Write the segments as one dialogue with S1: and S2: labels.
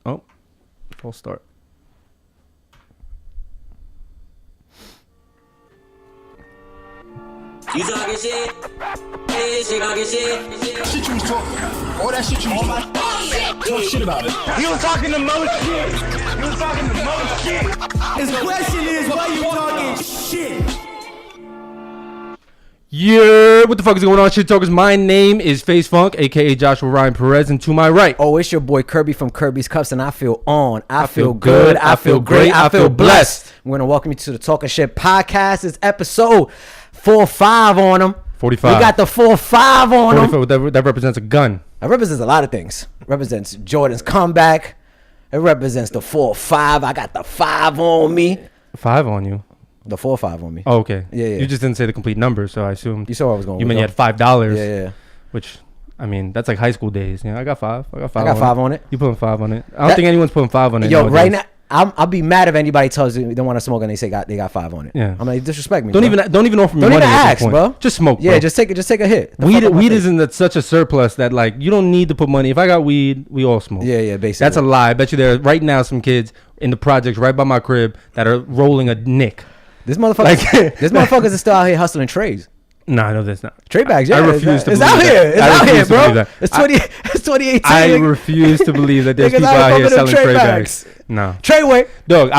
S1: Oh, false start.
S2: You talking shit? Hey, shit, talking shit.
S3: Shit you was talking. All that shit you was talking. Talk shit about it.
S4: You was talking the most shit. You was talking the most shit.
S5: His question is, why you talking shit?
S1: Yeah, what the fuck is going on, shit talkers? My name is Face Funk, aka Joshua Ryan Perez, and to my right,
S5: Oh, it's your boy Kerby from Kerby's Cups, and I feel on. I feel good. I feel great. I feel blessed. I'm going to welcome you to the Talking Shit podcast. It's episode 45 on them.
S1: 45.
S5: We got the 45 on them.
S1: 45, that represents a gun.
S5: It represents a lot of things. It represents Jordan's comeback. It represents the 4-5. I got the 5 on me.
S1: 5 on you.
S5: The 4-5 on me.
S1: Oh, okay.
S5: Yeah.
S1: You just didn't say the complete number, so I assumed.
S5: You saw where I was going.
S1: You meant you had $5.
S5: Yeah.
S1: Which, I mean, that's like high school days. Yeah, I got 5. I got 5
S5: on it.
S1: You putting 5 on it? I don't think anyone's putting 5 on it.
S5: Yo,
S1: nowadays.
S5: right now, I'll be mad if anybody tells you they don't want to smoke and they say they got 5 on it.
S1: Yeah.
S5: I'm like, disrespect me.
S1: Don't
S5: bro.
S1: even offer me
S5: Don't
S1: money
S5: even
S1: at this
S5: ask,
S1: point.
S5: bro.
S1: Just smoke, bro.
S5: Yeah, just take a hit.
S1: Weed isn't at such a surplus that like you don't need to put money. If I got weed, we all smoke.
S5: Yeah, basically.
S1: That's a lie. I bet you there are right now some kids in the projects right by my crib that are rolling a nick.
S5: This motherfuckers are still out here hustling trays.
S1: No, I know that's not.
S5: Trade bags, yeah.
S1: I refuse to
S5: it's
S1: believe
S5: out
S1: that.
S5: here. It's
S1: I
S5: out here,
S1: refuse to believe
S5: bro.
S1: that.
S5: It's 2018.
S1: I
S5: nigga.
S1: refuse to believe that there's
S5: Niggas
S1: people
S5: out
S1: out here
S5: here
S1: selling
S5: fucking
S1: tray
S5: them tray
S1: bags. No.
S5: Treyway.
S1: Dog,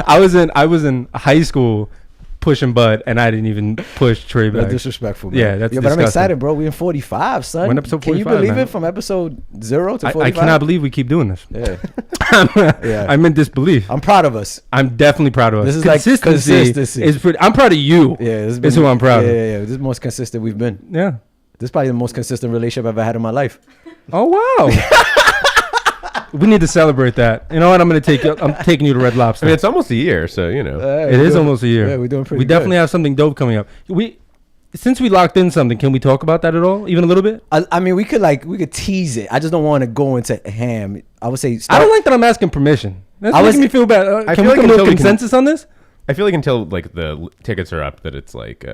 S1: I was in high school pushing bud and I didn't even push tray bags.
S5: That's disrespectful, man.
S1: Yeah, that's
S5: but I'm
S1: disgusting.
S5: excited, bro. We in 45, son.
S1: We're in episode 45,
S5: Can you believe
S1: man.
S5: it? From episode 0 to 45.
S1: I cannot believe we keep doing this.
S5: Yeah. Yeah.
S1: I'm in disbelief.
S5: I'm proud of us.
S1: I'm definitely proud of us.
S5: This is like consistency.
S1: Is pretty. I'm proud of you.
S5: Yeah, this
S1: is who I'm proud of.
S5: Yeah. This is the most consistent we've been.
S1: Yeah.
S5: This is probably the most consistent relationship I've ever had in my life.
S1: Oh wow. We need to celebrate that. You know what? I'm taking you to Red Lobster.
S6: I mean, it's almost a year, so you know.
S1: It is almost a year.
S5: Yeah, we're doing pretty
S1: We definitely have something dope coming up. Since we locked in something, can we talk about that at all? Even a little bit?
S5: I mean, we could tease it. I just don't want to go into ham. I would say.
S1: I don't like that I'm asking permission. That's making me feel bad.
S6: I
S1: Can
S6: feel
S1: we
S6: like
S1: come to a
S6: until we can-
S1: consensus on this?
S6: I feel like until like the tickets are up, that it's like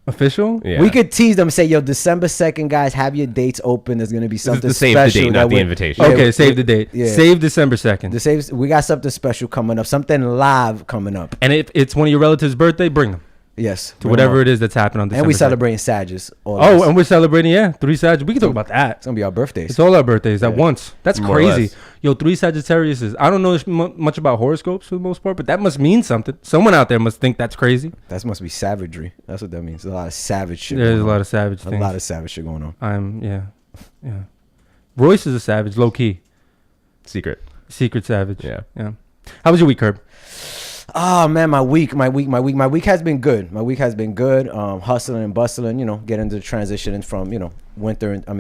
S1: Official?
S6: yeah.
S5: We could tease them, say, yo, December 2nd, guys, have your dates open. There's gonna be
S6: This is
S5: something
S6: the save
S5: special.
S6: the date, not the invitation.
S1: Okay, save the date.
S5: Yeah.
S1: Save December 2nd.
S5: We got something special coming up, something live coming up.
S1: And if it's one of your relatives' birthday, bring them
S5: Yes,
S1: to whatever it is that's happening on December.
S5: and we
S1: 2nd.
S5: celebrating Sages.
S1: Oh, and we're celebrating 3 Sagittarius. We can talk about that.
S5: it's gonna be our birthdays.
S1: It's all our birthdays at once. That's
S6: More or
S1: crazy.
S6: less.
S1: Yo, 3 Sagittarius. I don't know much about horoscopes for the most part, but that must mean something. Someone out there must think that's crazy.
S5: That must be savagery. That's what that means. There's a lot of savage shit.
S1: There's
S5: going
S1: a
S5: on.
S1: lot of savage things.
S5: A lot of savage shit going on.
S1: Yeah. Royce is a savage, low key,
S6: secret.
S1: secret savage.
S6: Yeah.
S1: How was your week, Kerb?
S5: Oh man, my week has been good. My week has been good. Hustling and bustling, getting into the transition from,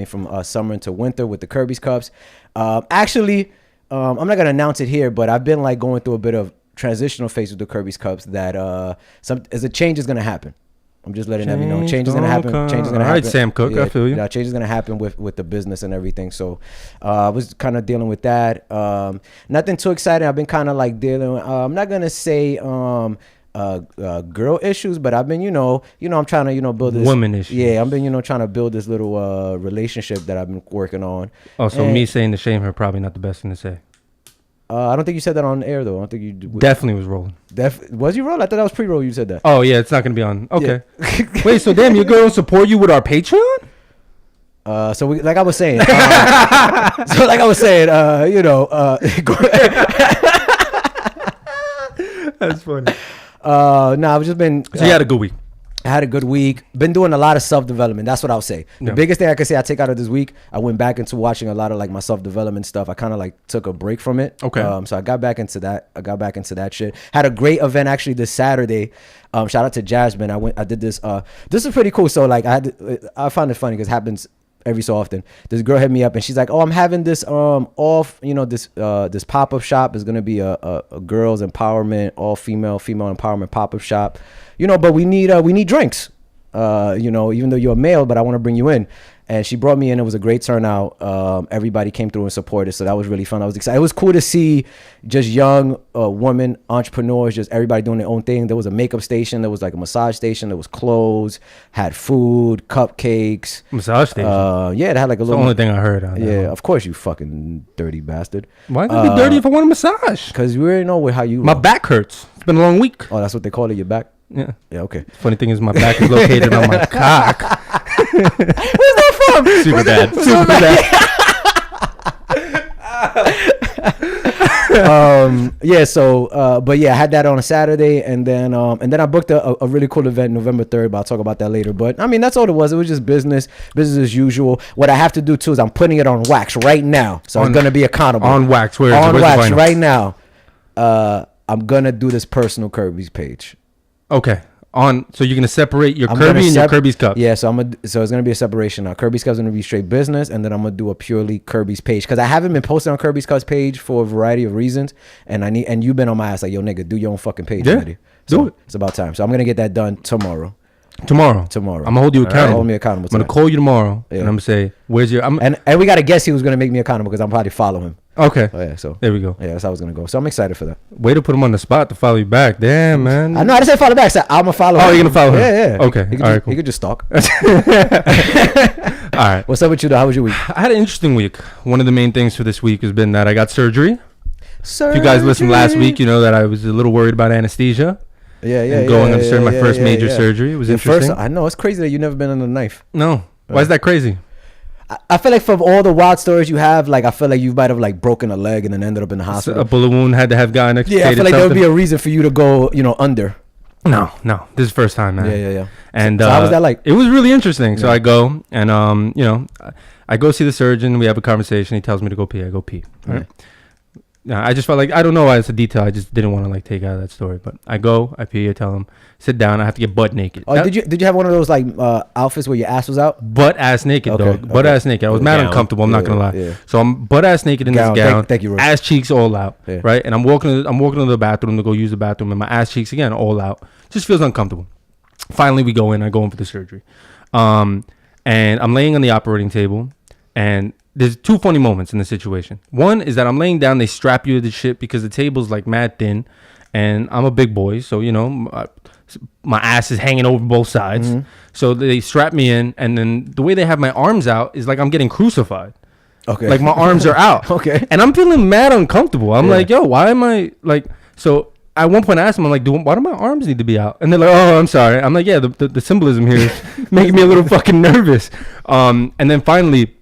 S5: from summer into winter with the Kerby's Cups. Actually, I'm not gonna announce it here, but I've been like going through a bit of transitional phase with the Kerby's Cups that as a change is gonna happen. I'm just letting everyone know. Change is gonna happen. Change is gonna happen.
S1: All right, Sam Cooke, I feel you.
S5: Yeah, change is gonna happen with the business and everything. So, I was kind of dealing with that. Nothing too exciting. I've been kind of like dealing. I'm not gonna say girl issues, but I've been, I'm trying to, build this
S1: woman issues.
S5: Yeah, I've been, trying to build this little relationship that I've been working on.
S1: Oh, so me saying to shame her probably not the best thing to say.
S5: I don't think you said that on air though. I don't think you
S1: Definitely was rolling.
S5: Was you roll? I thought that was pre-roll. You said that.
S1: Oh yeah, it's not gonna be on. Okay.
S5: Yeah.
S1: Wait, so damn, your girl don't support you with our Patreon?
S5: So like I was saying,
S1: That's funny.
S5: I've just been.
S1: So you had a good week.
S5: I had a good week. Been doing a lot of self-development. That's what I'll say. The biggest thing I can say I take out of this week, I went back into watching a lot of like my self-development stuff. I kind of like took a break from it.
S1: Okay.
S5: So I got back into that. Shit. Had a great event actually this Saturday. Shout out to Jasmine. I did this. This is pretty cool. So like I found it funny because it happens every so often. This girl hit me up and she's like, "Oh, I'm having this this pop-up shop is gonna be a girls empowerment, all female empowerment pop-up shop. But we need drinks. Even though you're a male, but I want to bring you in." and she brought me in. It was a great turnout. Everybody came through and supported, so that was really fun. I was excited. It was cool to see just young women entrepreneurs, just everybody doing their own thing. There was a makeup station, there was like a massage station, there was clothes, had food, cupcakes,
S1: Massage station.
S5: yeah, it had like a
S1: That's the
S5: little.
S1: only thing I heard on that
S5: Yeah,
S1: one.
S5: of course you fucking dirty bastard.
S1: Why gotta be dirty if I want a massage?
S5: Because we already know how you.
S1: My
S5: roll.
S1: back hurts. It's been a long week.
S5: Oh, that's what they call it. Your back.
S1: Yeah.
S5: Yeah. Okay.
S1: Funny thing is, my back is located on my cock.
S5: Where's that from?
S6: Super bad.
S1: Super bad.
S5: Yeah. So, but yeah, I had that on a Saturday, and then I booked a really cool event November 3rd. But I'll talk about that later. But I mean, that's all it was. It was just business as usual. What I have to do too is I'm putting it on wax right now, so I'm gonna be accountable
S1: On wax. Where is it?
S5: on
S1: Where's the
S5: wax
S1: vinyl?
S5: right now. I'm gonna do this personal Kerby's page.
S1: Okay. So you're gonna separate your
S5: I'm
S1: Kerby
S5: gonna
S1: and your Kerby's cup.
S5: Yeah, so it's gonna be a separation now. Kerby's Cup's gonna be straight business, and then I'm gonna do a purely Kerby's page because I haven't been posting on Kerby's Cup's page for a variety of reasons, and you've been on my ass like, yo nigga, do your own fucking page
S1: Yeah,
S5: already.
S1: do
S5: So
S1: it.
S5: It's about time. So I'm gonna get that done tomorrow.
S1: Tomorrow.
S5: I'm
S1: gonna hold you accountable.
S5: Hold me accountable.
S1: I'm gonna
S5: tonight.
S1: call you tomorrow,
S5: Yeah.
S1: and I'm gonna say, "Where's your?"
S5: And we gotta guess he was gonna make me accountable because I'm probably follow him.
S1: Okay.
S5: Oh yeah, so
S1: There we go.
S5: yeah, that's how it's gonna go. So I'm excited for that.
S1: Way to put him on the spot to follow you back. Damn, man.
S5: I know I didn't say follow back. I said I'm gonna follow.
S1: Oh,
S5: him.
S1: you're gonna follow him?
S5: Yeah, yeah.
S1: Okay.
S5: He could
S1: All right,
S5: just,
S1: cool.
S5: he could just stalk.
S1: All right.
S5: What's up with you though? How was your week?
S1: I had an interesting week. One of the main things for this week has been that I got surgery. If you guys listened last week, you know that I was a little worried about anesthesia.
S5: Yeah,
S1: and going under my first major surgery. It was interesting.
S5: I know it's crazy that you've never been on a knife.
S1: No. Why is that crazy?
S5: I feel like from all the wild stories you have, like I feel like you might have like broken a leg and then ended up in the hospital.
S1: A bullet wound had to have gotten extricated.
S5: Yeah, I feel like there would be a reason for you to go, under.
S1: No. This is the first time, man.
S5: Yeah.
S1: And
S5: so how was that like?
S1: It was really interesting. So I go and I go see the surgeon. We have a conversation. He tells me to go pee. I go pee. All right. I just felt like, I don't know why it's a detail. I just didn't want to like take out of that story. But I go, I pee. I tell him, sit down. I have to get butt naked.
S5: Oh, did you have one of those like outfits where your ass was out?
S1: Butt ass naked,
S5: Okay,
S1: dog. Butt ass naked. I was mad
S6: Gown.
S1: uncomfortable. I'm not gonna lie.
S5: Yeah.
S1: So I'm butt ass naked in
S5: Gown.
S1: this gown.
S5: Thank you, Rose.
S1: Ass cheeks all out,
S5: Yeah.
S1: right? And I'm walking to the bathroom to go use the bathroom, and my ass cheeks again all out. Just feels uncomfortable. Finally, we go in. I go in for the surgery, and I'm laying on the operating table, and there's two funny moments in the situation. One is that I'm laying down. They strap you to the shit because the table's like mad thin, and I'm a big boy, so my ass is hanging over both sides.
S5: Mm-hmm.
S1: So they strap me in, and then the way they have my arms out is like I'm getting crucified.
S5: Okay.
S1: Like my arms are out.
S5: Okay.
S1: And I'm feeling mad uncomfortable. I'm
S5: Yeah.
S1: like, yo, why am I like? So at one point I asked them, I'm like, why do my arms need to be out? And they're like, oh, I'm sorry. I'm like, yeah, the symbolism here is making me a little fucking nervous. And then finally,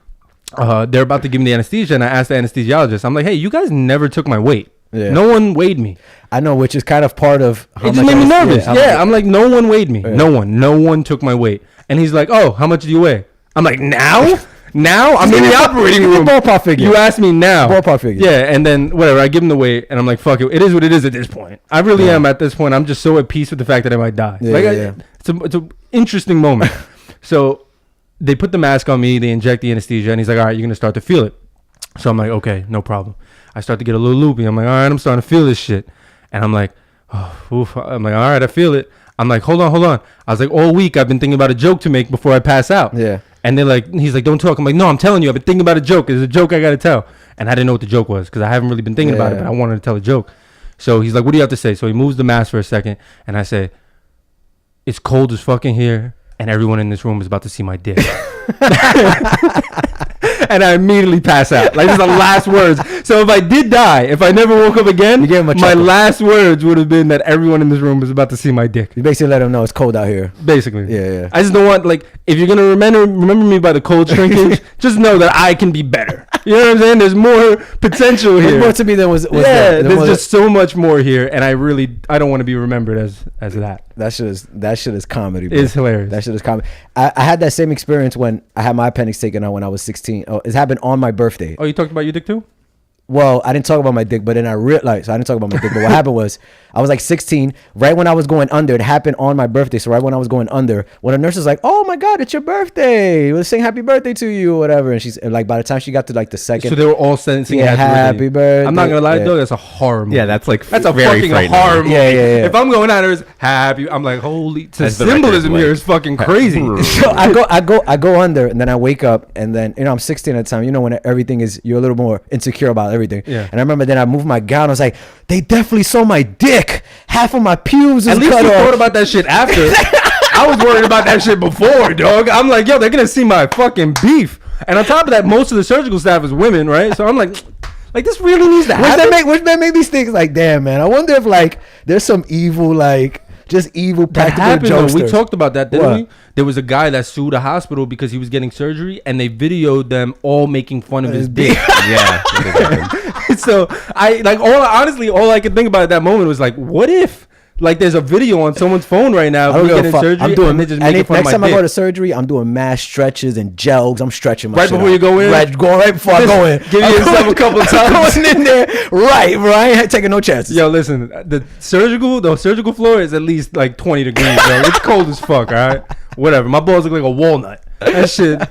S1: they're about to give me the anesthesia, and I asked the anesthesiologist, I'm like, hey, you guys never took my weight.
S5: Yeah.
S1: No one weighed me.
S5: I know, which is kind of part of how
S1: It just
S5: much
S1: made me
S5: I-
S1: nervous.
S5: how
S1: Yeah,
S5: much-
S1: I'm like, no one weighed me.
S5: Yeah.
S1: No one took my weight. And he's like, oh, how much do you weigh? I'm like, now? Now? I'm in the operating room.
S5: Ballpark figure.
S1: You asked me now.
S5: Ballpark figure.
S1: Yeah, and then whatever, I give him the weight, and I'm like, fuck it. It is what it is at this point. I really am at this point. I'm just so at peace with the fact that I might die.
S5: Yeah,
S1: like,
S5: yeah.
S1: It's an interesting moment. So they put the mask on me, they inject the anesthesia, and he's like, all right, you're going to start to feel it. So I'm like, okay, no problem. I start to get a little loopy. I'm like, all right, I'm starting to feel this shit. And I'm like, oh, oof. I'm like, all right, I feel it. I'm like, hold on. I was like, all week I've been thinking about a joke to make before I pass out.
S5: Yeah.
S1: And they're like, he's like, don't talk. I'm like, no, I'm telling you, I've been thinking about a joke. There's a joke I got to tell. And I didn't know what the joke was because I haven't really been thinking about it, but I wanted to tell a joke. So he's like, what do you have to say? So he moves the mask for a second. And I say, it's cold as fucking here. And everyone in this room is about to see my dick. And I immediately pass out. Like, this is the last words. So if I did die, if I never woke up again,
S5: You gave him a
S1: my
S5: chuckle.
S1: last words would have been that everyone in this room was about to see my dick.
S5: You basically let them know it's cold out here.
S1: Basically.
S5: Yeah.
S1: I just don't want, like, if you're going to remember me by the cold shrinkage, just know that I can be better. You know what I'm saying? There's more potential
S5: There's
S1: here.
S5: more to me than was
S1: Yeah,
S5: there.
S1: there's just so much more here, and I don't want to be remembered as that.
S5: That shit is comedy, bro.
S1: It's hilarious.
S5: That shit is comedy. I had that same experience when I had my appendix taken out when I was 16. Oh, it happened on my birthday.
S1: Oh, you talked about your dick too?
S5: Well, I didn't talk about my dick, but then I realized, so I didn't talk about my dick, but what happened was I was like 16, right when I was going under. It happened on my birthday. So right when I was going under, when the nurse was like, oh my God, it's your birthday. We'll sing happy birthday to you or whatever. And she's like, by the time she got to like the second.
S1: So they were all singing
S5: happy birthday.
S1: I'm not going to lie, though. That's a horror movie.
S6: Yeah, that's a
S1: very fucking
S6: frightening.
S1: horror movie.
S5: Yeah.
S1: If I'm going out there, it's happy. I'm like, holy. The
S6: As the
S1: symbolism
S6: record,
S1: here
S6: like,
S1: is fucking crazy.
S5: So I go under, and then I wake up, and then I'm 16 at the time. You know, when everything is, you're a little more insecure about everything.
S1: Yeah.
S5: And I remember then I moved my gown. I was like, they definitely saw my dick. Half of my pubes is
S1: At least
S5: cut
S1: you
S5: off.
S1: thought about that shit after. I was worried about that shit before, dog. I'm like, yo, they're gonna see my fucking beef. And on top of that, most of the surgical staff is women, right? So I'm like this really needs to happen.
S5: Which that made me think like, damn, man. I wonder if like there's some evil just evil
S1: That
S5: practical
S1: happened though.
S5: jokesters.
S1: We talked about that, didn't
S5: What?
S1: we? There was a guy that sued a hospital because he was getting surgery, and they videoed them all making fun of his dick.
S6: Yeah.
S1: So all I could think about at that moment was like, what if like there's a video on someone's phone right now
S5: I
S1: of
S5: don't
S1: me
S5: give a
S1: getting
S5: fuck.
S1: surgery,
S5: I'm doing.
S1: and they just
S5: And
S1: making
S5: if
S1: fun
S5: next
S1: of my
S5: time I go
S1: dick.
S5: to surgery, I'm doing mass stretches and jogs. I'm stretching my
S1: Right
S5: shit
S1: before
S5: out.
S1: you go in?
S5: Going right before I go in.
S1: Give yourself a couple of times.
S5: I'm going in there, right, bro. I ain't taking no chances.
S1: Yo, listen, the surgical floor is at least like 20 degrees, bro. It's cold as fuck, all right? Whatever. My balls look like a walnut. That shit.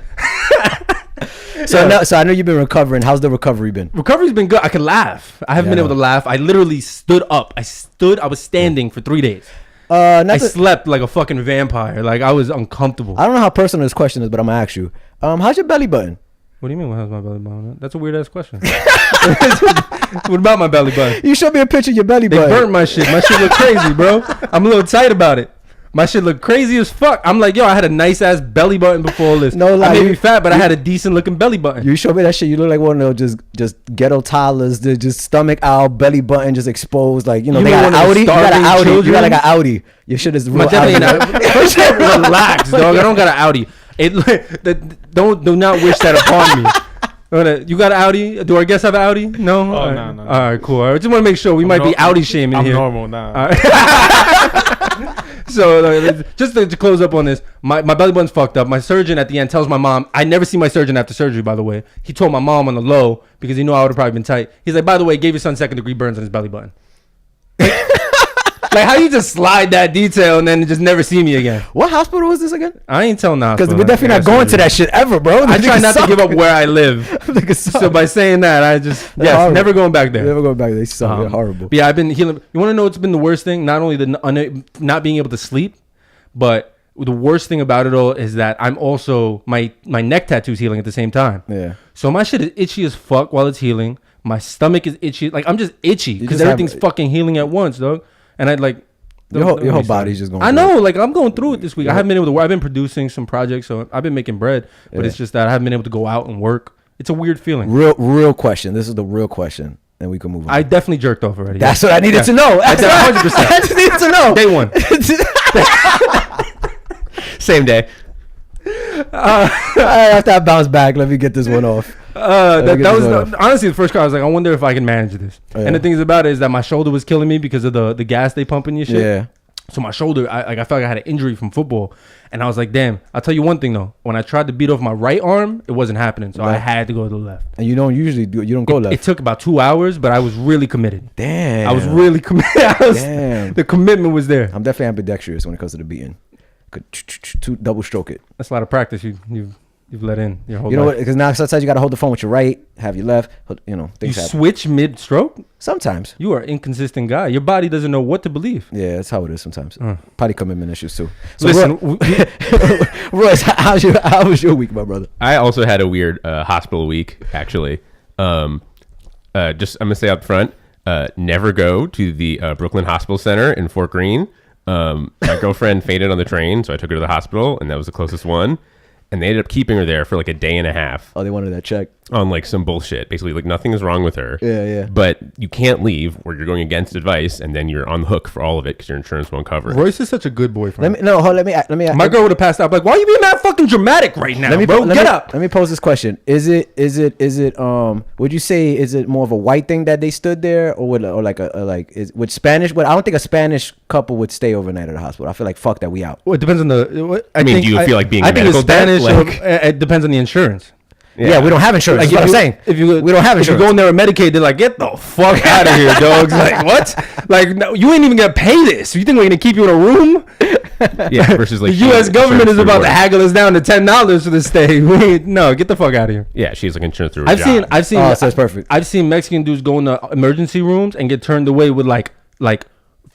S5: So I know you've been recovering. How's the recovery been?
S1: Recovery's been good. I could laugh. I haven't been able to laugh. I literally stood up. I was standing for 3 days. I slept like a fucking vampire. Like, I was uncomfortable.
S5: I don't know how personal this question is, but I'm gonna ask you. How's your belly button?
S1: What do you mean, how's my belly button? That's a weird ass question. What about my belly button?
S5: You showed me a picture of your belly
S1: They
S5: button.
S1: burnt my shit. My shit look crazy, bro. I'm a little tight about it. My shit look crazy as fuck. I'm like, yo, I had a nice ass belly button before all this.
S5: No lie,
S1: I may
S5: you-
S1: be fat, but I had a decent looking belly button.
S5: You showed me that shit. You look like one of those just ghetto toddlers. They're just stomach out, belly button just exposed. Like,
S1: You
S5: they
S1: mean
S5: got an
S1: one of the
S5: Audi. You got an
S1: starving
S5: Audi. You
S1: children?
S5: got like an Audi. Your shit is real.
S1: My definitely
S5: Audi.
S1: not. First of all, relax, dog. I don't got an Audi. Do not wish that upon me. You got an Audi? Do our guests have an Audi? No.
S7: Oh,
S1: All right.
S7: no, no.
S1: All right, cool. I just want to make sure we might be Audi shaming
S7: I'm
S1: here.
S7: normal now.
S1: All right. So just to close up on this, my belly button's fucked up. My surgeon at the end tells my mom. I never see my surgeon after surgery, by the way. He told my mom on the low because he knew I would have probably been tight. He's like, by the way, gave your son 2nd-degree burns on his belly button. Like, how you just slide that detail and then just never see me again?
S5: What hospital was this again?
S1: I ain't telling now.
S5: Because we're definitely not going to that shit ever, bro.
S1: I try not to give up where I live.
S5: Niggas
S1: So
S5: suck.
S1: by saying that, I just
S5: horrible.
S1: never going back there.
S5: Never go back. They suck. They're horrible.
S1: But yeah, I've been healing. You want to know what's been the worst thing? Not only the not being able to sleep, but the worst thing about it all is that I'm also my neck tattoo's healing at the same time.
S5: Yeah.
S1: So my shit is itchy as fuck while it's healing. My stomach is itchy. Like, I'm just itchy because
S5: just have-
S1: everything's fucking healing at once, dog. And I'd like.
S5: Your whole body's just going.
S1: I
S5: through
S1: know,
S5: it.
S1: like, I'm going through it this week. I haven't been able to work. I've been producing some projects, so I've been making bread. But it's just that I haven't been able to go out and work. It's a weird feeling.
S5: Real question. This is the real question, and we can move on.
S1: I definitely jerked off already.
S5: That's what I needed to know.
S1: I did 100%.
S5: I just needed to know.
S1: Day one.
S6: Same day.
S5: All right, after I bounce back, let me get this one off.
S1: That was honestly the first car. I was like, I wonder if I can manage this.
S5: Yeah.
S1: And the thing is about it is that my shoulder was killing me because of the gas they pump in your shit.
S5: Yeah.
S1: So my shoulder, I felt like I had an injury from football, and I was like, damn. I'll tell you one thing though. When I tried to beat off my right arm, it wasn't happening. So I
S5: Right.
S1: had to go to the left.
S5: And you don't usually do. You don't go left.
S1: It took about 2 hours, but I was really committed.
S5: Damn.
S1: I was really committed.
S5: Damn.
S1: The commitment was there.
S5: I'm definitely ambidextrous when it comes to the beating. Could double stroke it.
S1: That's a lot of practice you've let in your whole
S5: You know
S1: life.
S5: what? Because now sometimes you got to hold the phone with your right, have your left. You know,
S1: You
S5: things happen.
S1: switch mid-stroke?
S5: Sometimes.
S1: You are an inconsistent guy. Your body doesn't know what to believe.
S5: Yeah, that's how it is sometimes. Probably commitment issues too. So
S1: Listen,
S5: Royce, how was your week, my brother?
S6: I also had a weird hospital week, actually. Just I'm gonna say up front, never go to the Brooklyn Hospital Center in Fort Greene. My girlfriend fainted on the train, so I took her to the hospital, and that was the closest one. And they ended up keeping her there for like a day and a half
S5: Oh, they wanted that check.
S6: on like some bullshit. Basically, like nothing is wrong with her.
S5: Yeah, yeah.
S6: But you can't leave, or you're going against advice, and then you're on the hook for all of it because your insurance won't cover it.
S1: Royce is such a good boyfriend.
S5: Let me.
S1: My girl would have passed out. Like, why are you being that fucking dramatic right now, bro? Get up.
S5: Let me pose this question: Is it? Would you say is it more of a white thing that they stood there, or with Spanish? But I don't think a Spanish couple would stay overnight at the hospital. I feel like fuck that, we out.
S1: Well, it depends on the.
S6: I mean, do you feel like being
S1: I
S6: a
S1: think it's
S6: medical debt?
S1: Spanish.
S6: Like-
S1: It depends on the insurance.
S5: Yeah, we don't have insurance.
S1: Like,
S5: That's what I'm saying. We don't have
S1: If you
S5: insurance.
S1: go in there and Medicaid, they're like, get the fuck out of here, dogs. Like, what? Like, no, you ain't even gonna pay this. You think we're gonna keep you in a room?
S6: Yeah, versus like
S1: The U.S. government is about to
S6: reward.
S1: haggle us down to $10 for this stay. No, get the fuck out of here.
S6: Yeah, she's like insurance through.
S1: I've seen.
S5: Oh, so it's perfect.
S1: I've seen Mexican dudes go into emergency rooms and get turned away with like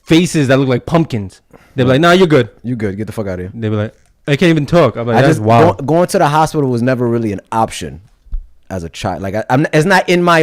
S1: faces that look like pumpkins. They're like, nah, you're good.
S5: You good? Get the fuck out of here.
S1: They be like, I can't even talk. I'm like,
S5: I
S1: that's
S5: just
S1: wild.
S5: going to the hospital was never really an option as a child. Like it's not in my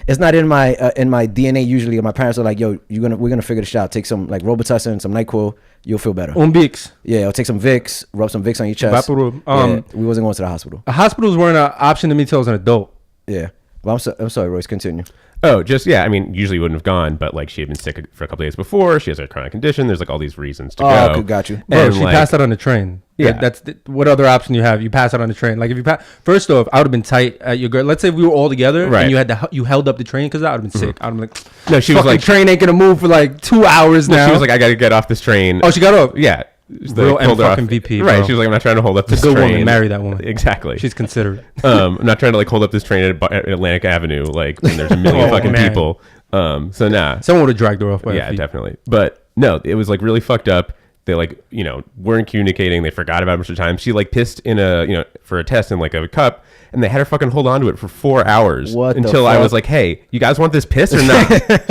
S5: it's not in my DNA usually. My parents are like, yo, we're gonna figure this out. Take some like Robitussin, some NyQuil, you'll feel better.
S1: Bix.
S5: Yeah, I'll take some Vicks, rub some Vicks on your chest.
S1: Vaporub.
S5: Yeah, we wasn't going to the hospital.
S1: Hospitals weren't an option to me till I was an adult.
S5: Yeah, well, I'm sorry, Royce. Continue.
S6: Oh, just I mean, usually wouldn't have gone, but like she had been sick for a couple days before. She has a chronic condition. There's like all these reasons to go.
S5: Okay, got you.
S1: Bro,
S6: And,
S1: she
S6: like,
S1: passed out on the train.
S6: Yeah.
S1: What other option you have? You pass out on the train. Like if you first off, I would have been tight at your girl. Let's say we were all together
S6: Right.
S1: and you held up the train because I would have been sick. I'd have been like,
S6: No, she was
S1: fucking
S6: like,
S1: train ain't gonna move for like 2 hours now.
S6: she was like, I got to get off this train.
S1: oh, she got up.
S6: yeah.
S1: Real
S6: Pulled her
S1: fucking
S6: off.
S1: VP,
S6: Right.
S1: bro.
S6: She was like, I'm not trying to hold up this
S1: Good
S6: train.
S1: woman. Marry that woman.
S6: Exactly.
S1: She's considerate.
S6: I'm not trying to like hold up this train at Atlantic Avenue like when there's a million
S1: Oh,
S6: fucking
S1: man.
S6: people. So nah.
S1: Someone would have dragged her off by her
S6: Yeah,
S1: feet.
S6: definitely. But no, it was like really fucked up. They like, weren't communicating. They forgot about it most of the time. She like pissed in for a test in like a cup, and they had her fucking hold on to it for 4 hours
S5: What the
S6: until I
S5: fuck?
S6: was like, hey, you guys want this piss or not?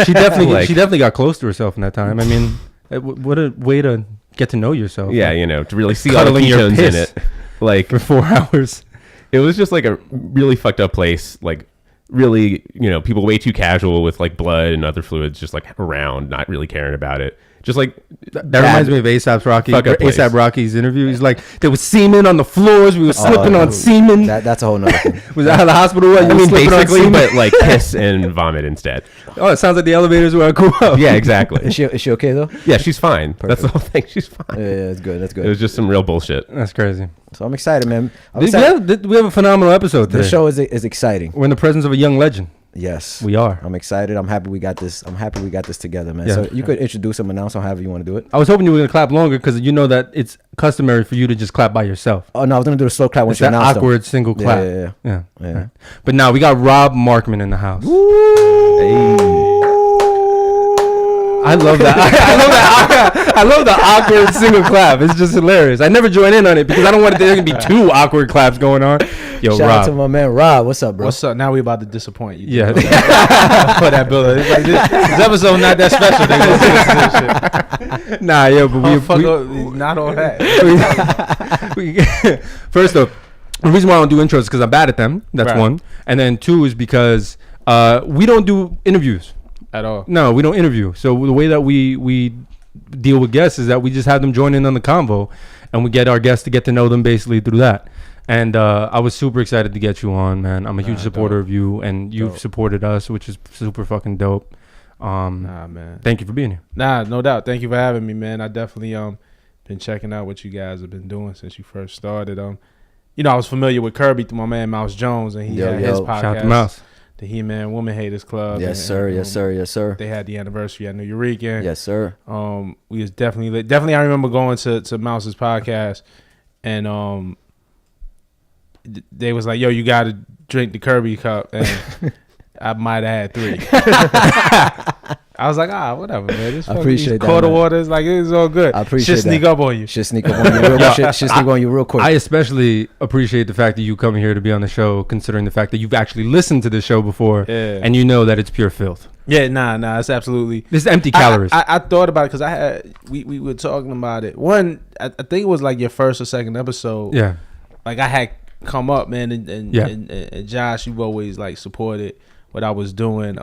S1: She definitely
S6: Like-
S1: she definitely got close to herself in that time. I mean, what a way to get to know yourself.
S6: Yeah, to really see all the
S1: Cuddling your
S6: ketones in
S1: piss.
S6: it. Like
S1: For 4 hours.
S6: it was just like a really fucked up place. Like really, people way too casual with like blood and other fluids just like around, not really caring about it. Just like
S1: That reminds me of ASAP Rocky's interview. He's like, there was semen on the floors. We were slipping on semen.
S5: That's a whole nother thing.
S1: Was that how the hospital was?
S6: I mean,
S1: slipping on
S6: basically,
S1: semen?
S6: but like piss and vomit instead.
S1: Oh, it sounds like the elevators were cool up.
S6: Yeah, exactly.
S5: Is she okay though?
S6: Yeah, she's fine. That's the whole thing. She's fine.
S5: Yeah, that's good. That's
S6: It
S5: good.
S6: was just some real bullshit.
S1: That's crazy.
S5: So I'm excited, man. I'm
S1: We
S5: excited.
S1: have a phenomenal episode today.
S5: The show is exciting.
S1: We're in the presence of a young legend.
S5: Yes,
S1: We are.
S5: I'm excited. I'm happy we got this. I'm happy we got this together, man.
S1: Yeah.
S5: So you could introduce him, announce him, however you want to do it.
S1: I was hoping you were going to clap longer because you know that it's customary for you to just clap by yourself.
S5: Oh no, I was gonna do a slow clap when
S1: It's
S5: you
S1: that
S5: announced him.
S1: awkward single clap.
S5: Yeah.
S1: Right. But now we got Rob Markman in the house. I love that. I love the awkward single clap. It's just hilarious. I never join in on it because I don't want there to be two awkward claps going on. Yo,
S5: Shout out to
S1: Rob.
S5: my man Rob. What's up, bro?
S7: What's up? Now we about to disappoint you.
S1: Yeah.
S7: For that builder. It's like this episode not that special. They gonna do this shit.
S1: Nah, yo, but
S7: Not on that.
S1: first off, the reason why I don't do intros is because I'm bad at them. That's
S7: Right.
S1: one. And then two is because we don't do interviews.
S7: At all.
S1: No, we don't interview. So the way that we deal with guests is that we just have them join in on the convo, and we get our guests to get to know them basically through that. And I was super excited to get you on, man. I'm a huge supporter of you, and you've supported us, which is super fucking dope.
S7: Nah, man.
S1: Thank you for being here.
S7: Nah, no doubt. Thank you for having me, man. I definitely been checking out what you guys have been doing since you first started. I was familiar with Kerby through my man Mouse Jones, and he had his podcast,
S1: Shout out to Mouse.
S7: the He-Man Woman Haters Club.
S5: Yes,
S7: and,
S5: sir.
S7: and,
S5: Yes, sir. Yes, sir.
S7: They had the anniversary at New Eureka.
S5: Yes, sir.
S7: We was definitely I remember going to Mouse's podcast, and they was like, yo, you gotta drink the Kerby cup, and I might have had 3. I was like, whatever, man. This
S5: I appreciate that,
S7: quarter
S5: man.
S7: waters, like it's all good.
S5: I appreciate
S7: Shit sneak
S5: that.
S7: up on you.
S5: Shit sneak up on you real quick. Shit sneak on you real quick.
S1: I especially appreciate the fact that you come here to be on the show, considering the fact that you've actually listened to the show before,
S7: Yeah.
S1: and you know that it's pure filth.
S7: Yeah, nah, it's absolutely.
S1: This is empty calories.
S7: I thought about it because we were talking about it. One, I think it was like your first or second episode.
S1: yeah.
S7: Like I had come up, man, and
S1: Yeah.
S7: and Josh, you've always like supported what I was doing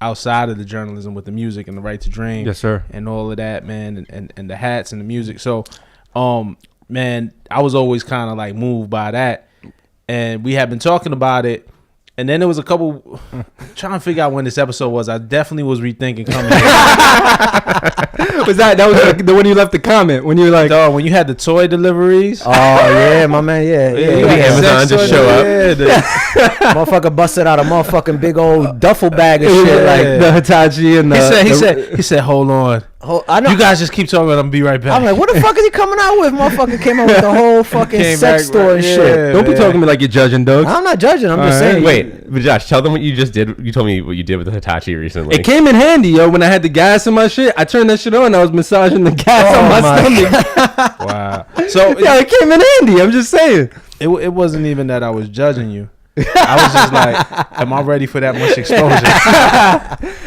S7: outside of the journalism with the music and the Right to Dream.
S1: Yes, sir.
S7: And all of that, man, and the hats and the music. So, man, I was always kind of like moved by that, and we had been talking about it. And then there was a couple trying to figure out when this episode was. I definitely was rethinking coming here.
S1: Was that was like the one you left the comment when you were like,
S7: Dog, when you had the toy deliveries.
S5: Oh yeah, my man. Yeah.
S7: you had
S6: Amazon
S7: sex
S6: just
S7: toy
S6: show up.
S7: deliveries.
S5: Motherfucker busted out a motherfucking big old duffel bag of shit.
S7: Yeah.
S5: Like
S1: the Hitachi and the
S7: He said, hold on.
S5: I know.
S7: You guys just keep talking. I'm gonna be right back.
S5: I'm like, what the fuck is he coming out with? Motherfucker came out with the whole fucking
S7: Came
S5: sex
S7: back,
S5: store and
S7: yeah.
S5: shit.
S1: Don't be talking to me like you're judging, Doug.
S5: I'm not judging. I'm just
S1: All right.
S5: saying.
S6: Wait, but Josh, tell them what you just did. You told me what you did with the Hitachi recently.
S1: It came in handy, yo. When I had the gas in my shit, I turned that shit on. I was massaging the gas on my stomach.
S7: Wow. So
S1: Yeah, it came in handy. I'm just saying.
S7: it wasn't even that I was judging you. I was just like, am I ready for that much exposure?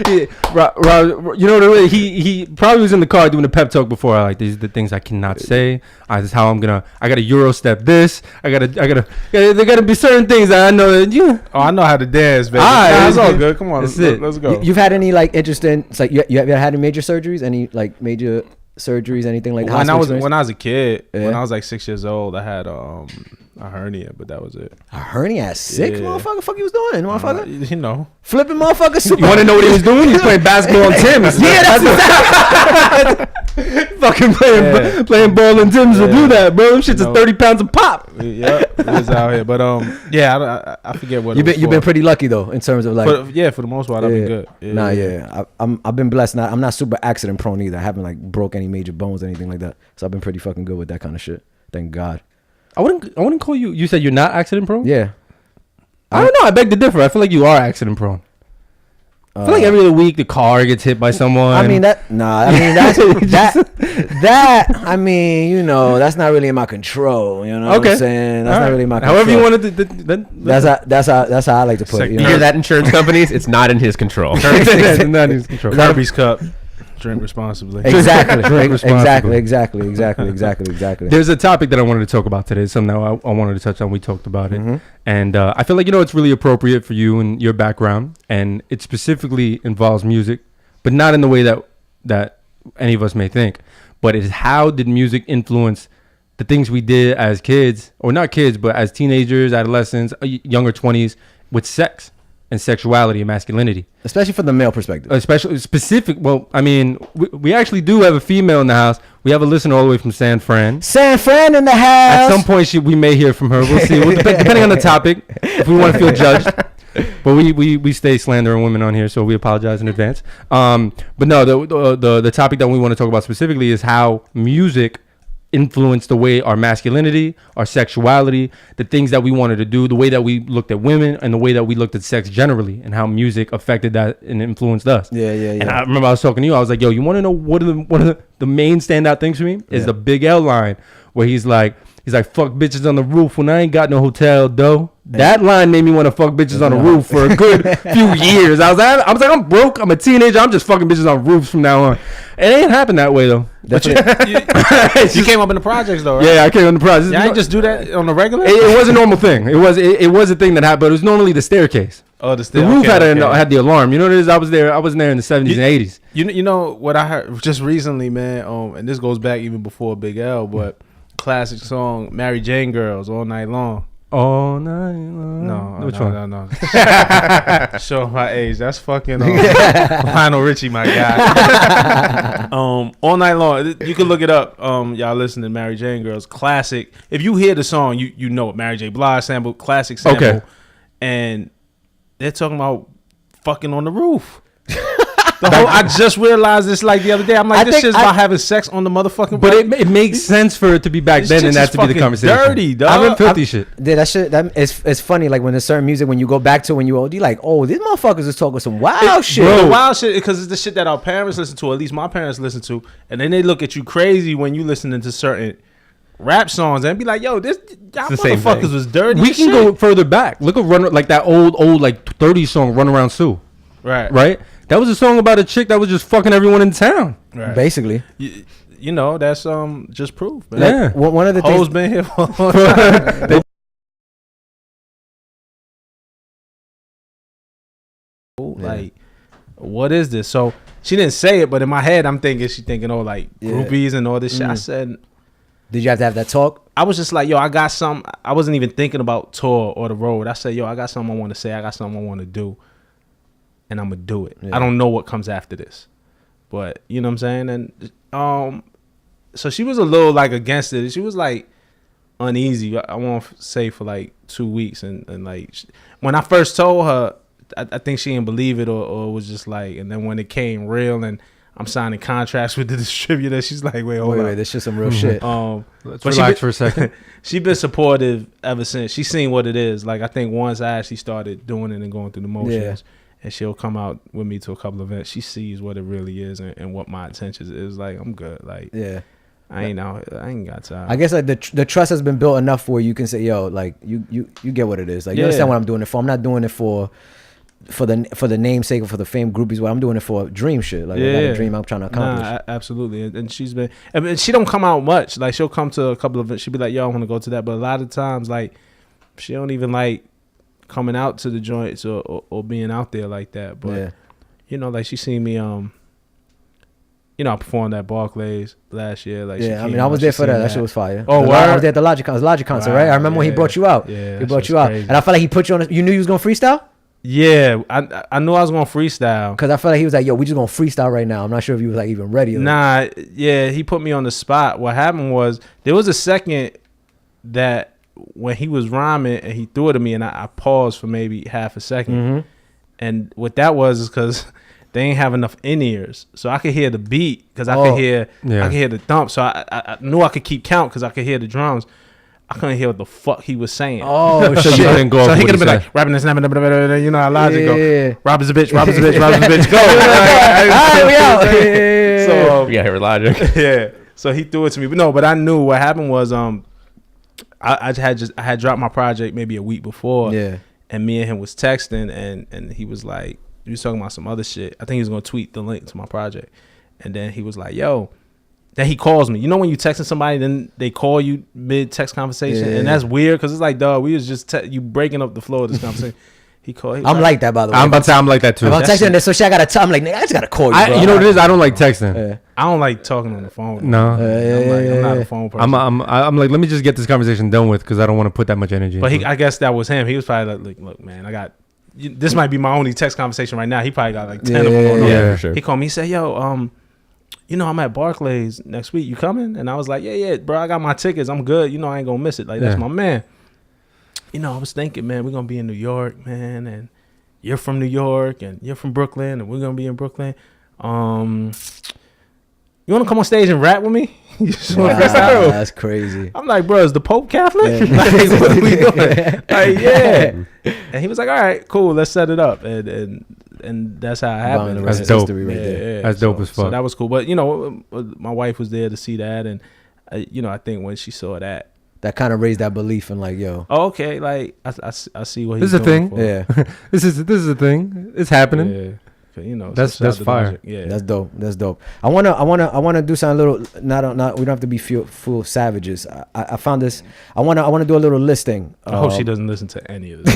S1: Yeah, Rob, you know the way he probably was in the car doing a pep talk before. Like, these are the things I cannot say. This is how I gotta Euro step this. There gotta be certain things that I know that you.
S7: Oh, I know how to dance, baby.
S1: Alright,
S7: It's all good. Come on,
S1: that's it.
S7: let's go.
S5: You've had any like interesting? It's like you ever had any major surgeries? Any like major surgeries? Anything like
S7: when I was
S5: hospital
S7: a kid, when
S5: Yeah.
S7: I was like 6 years old, I had a hernia, but that was it.
S5: a hernia at 6,
S7: Yeah.
S5: motherfucker? Fuck, you was doing, motherfucker?
S7: You know,
S5: Flipping motherfucker. Super.
S1: You want to know what he was doing? He was playing basketball on Tim's.
S5: Yeah,
S1: Fucking playing ball on Tim's will do that, bro. Them shits
S7: No.
S1: are 30 pounds a pop.
S7: yeah, it was out here. But yeah, I forget what
S5: You've been pretty lucky though in terms of like.
S7: for the most part, I've been good. Yeah.
S5: I've been blessed. I'm not super accident prone either. I haven't like broke any major bones or anything like that. So I've been pretty fucking good with that kind of shit. Thank God.
S1: I wouldn't call you. You said you're not accident prone.
S5: Yeah.
S1: I don't know. I beg to differ. I feel like you are accident prone. I feel like every other week the car gets hit by someone.
S5: I mean that's that. I mean, you know, that's not really in my control. You know what I'm saying? That's not really in my control.
S1: However you wanted to.
S5: That's how I like to put it. You
S6: You
S5: know?
S6: hear that, insurance companies? It's not in his control.
S1: That's not in his control.
S7: Kerby's cup. Drink responsibly.
S5: Exactly.
S1: Drink responsibly.
S5: Exactly.
S1: There's a topic that I wanted to talk about today. Something that I wanted to touch on. We talked about it,
S5: Mm-hmm.
S1: and I feel like it's really appropriate for you and your background, and it specifically involves music, but not in the way that any of us may think. But it's how did music influence the things we did as kids, or not kids, but as teenagers, adolescents, younger 20s, with sex and sexuality and masculinity.
S5: Especially from the male perspective.
S1: Especially specific. Well, I mean, we actually do have a female in the house. We have a listener all the way from San Fran.
S5: San Fran in the house.
S1: At some point, we may hear from her. We'll see. Depending on the topic, if we want to feel judged. But we stay slandering women on here, so we apologize in advance. But no, the topic that we want to talk about specifically is how music influenced the way our masculinity, our sexuality, the things that we wanted to do, the way that we looked at women, and the way that we looked at sex generally, and how music affected that and influenced us.
S5: Yeah.
S1: And I remember I was talking to you. I was like, "Yo, you want to know one of the main standout things for me is the Big L line where he's like, fuck bitches on the roof when I ain't got no hotel though." That line made me want to fuck bitches on the roof for a good few years. I was like, I'm broke. I'm a teenager. I'm just fucking bitches on roofs from now on. It ain't happened that way though.
S7: You came up in the projects though, right?
S1: Yeah, I came on the process.
S7: Yeah, I ain't just do that on the regular.
S1: It was a normal thing. It was a thing that happened, but it was normally the staircase.
S7: Oh,
S1: The roof had the alarm. You know what it is? I wasn't there in the 70s and 80s.
S7: You know what I heard just recently, man. And this goes back even before Big L, but classic song, Mary Jane Girls, All Night Long.
S1: All night long.
S7: No,
S1: Which
S7: no,
S1: one?
S7: no. Show my age. That's fucking Lionel Richie, my guy. All Night Long. You can look it up. Y'all listen to Mary Jane Girls. Classic. If you hear the song, you know it. Mary J. Blige sample, classic sample.
S1: Okay.
S7: And they're talking about fucking on the roof. I just realized this like the other day. I'm like, this shit's about having sex on the motherfucking.
S1: But it makes sense for it to be back then and that to be the conversation.
S7: Dirty, dog.
S1: I've been filthy shit.
S5: Yeah, that shit. It's funny. Like when there's certain music, when you go back to when you old, you like, oh, these motherfuckers is talking some wild shit.
S7: Bro, the wild shit because it's the shit that our parents listen to, or at least my parents listen to, and then they look at you crazy when you listening to certain rap songs and be like, yo, y'all motherfuckers was dirty.
S1: We can go further back. Look at like that old like 30s song, Run Around Sue. Right. That was a song about a chick that was just fucking everyone in town.
S7: Right.
S5: Basically.
S7: You know, that's just proof, man.
S1: Yeah.
S5: One of the
S7: Hoes
S5: things.
S7: been here for a long time. Like, what is this? So she didn't say it, but in my head, I'm thinking she thinking, oh, like groupies and all this shit. I said,
S5: did you have to have that talk?
S7: I was just like, yo, I got some. I wasn't even thinking about tour or the road. I said, yo, I got something I want to say. I got something I want to do, and I'm gonna do it. I don't know what comes after this, but you know what I'm saying. And so she was a little like against it. She was like uneasy. I want to say for like 2 weeks, and like when I first told her, I think she didn't believe it or was just like. And then when it came real, and I'm signing contracts with the distributor. She's like, wait, hold
S5: Wait,
S7: on.
S5: this shit some real shit.
S1: Let's
S7: but
S1: relax for a second.
S7: She's been supportive ever since. She's seen what it is. Like, I think once I actually started doing it and going through the motions, and she'll come out with me to a couple of events, she sees what it really is and what my intentions is. Like, I'm good. Like, I ain't got time.
S5: I guess like the trust has been built enough where you can say, yo, like you get what it is. Like you understand what I'm doing it for. I'm not doing it for the namesake or for the fame groupies. What I'm doing it for dream shit. Like I got a dream I'm trying to accomplish.
S7: Nah, absolutely. And she's been. I mean, she don't come out much. Like she'll come to a couple of events. She'll be like, yo, I want to go to that. But a lot of times, like she don't even like coming out to the joints or being out there like that. But you know, like she seen me. You know, I performed at Barclays last year. Like,
S5: I mean, I was there for that. That shit was fire.
S7: Oh,
S5: I was there at the Logic concert, right? I remember when he brought you out.
S7: Yeah,
S5: he brought you out, and I felt like he put you on. You knew you was gonna freestyle.
S7: Yeah, I knew I was gonna freestyle
S5: because I felt like he was like, "Yo, we just gonna freestyle right now." I'm not sure if he was like even ready.
S7: Nah, yeah, he put me on the spot. What happened was there was a second that when he was rhyming and he threw it to me, and I paused for maybe half a second, and what that was is because they ain't have enough in-ears, so I could hear the beat because I could hear the thump, so I knew I could keep count because I could hear the drums. I couldn't hear what the fuck he was saying.
S5: Oh shit!
S1: So
S7: he could have been like rapping this, you know how Logic go. Rob is a bitch, Rob is a bitch, Rob is a bitch. Go.
S5: Alright, we out.
S7: So
S6: you got here with Logic.
S7: Yeah. So he threw it to me, but I knew what happened was I had dropped my project maybe a week before.
S5: Yeah.
S7: And me and him was texting, and he was like, he was talking about some other shit. I think he was gonna tweet the link to my project, and then he was like, yo. Then he calls me. You know when you texting somebody, then they call you mid text conversation, and that's weird because it's like, dog, we was just you breaking up the flow of this conversation. He called.
S5: I'm like that, by the way.
S1: I'm about to say I'm like that too.
S5: If I'm texting this, so shit, I gotta tell. I'm like, nigga, I just gotta call you. Bro.
S1: You know what it is? I don't like texting.
S7: I don't like talking on the phone.
S1: No,
S7: I'm not a phone person.
S1: I'm like, let me just get this conversation done with because I don't want to put that much energy.
S7: But I guess that was him. He was probably like, look, man, I got. This might be my only text conversation right now. He probably got like 10 of them going on.
S1: Yeah, for sure.
S7: He called me. He said, yo, you know, I'm at Barclays next week. You coming? And I was like, yeah, bro. I got my tickets. I'm good. You know, I ain't gonna miss it. Like, that's my man. You know, I was thinking, man, we're gonna be in New York, man, and you're from New York, and you're from Brooklyn, and we're gonna be in Brooklyn. You wanna come on stage and rap with me?
S5: That's crazy.
S7: I'm like, bro, is the Pope Catholic? Like, what are we doing? Like, yeah. And he was like, all right, cool, let's set it up. And that's how it happened.
S1: That's dope.
S5: Right
S1: That's dope as fuck.
S7: So that was cool. But, you know, my wife was there to see that. And, you know, I think when she saw that
S5: kind of raised that belief in like, yo.
S7: Oh, okay. Like, I see what he's
S1: doing. This is a thing.
S7: For.
S1: Yeah. this is a thing. It's happening.
S7: Yeah. You know,
S1: that's fire.
S7: Yeah,
S5: that's dope. I wanna do something a little. Not we don't have to be full savages. I found this. I wanna do a little listing.
S7: I hope she doesn't listen to any of this.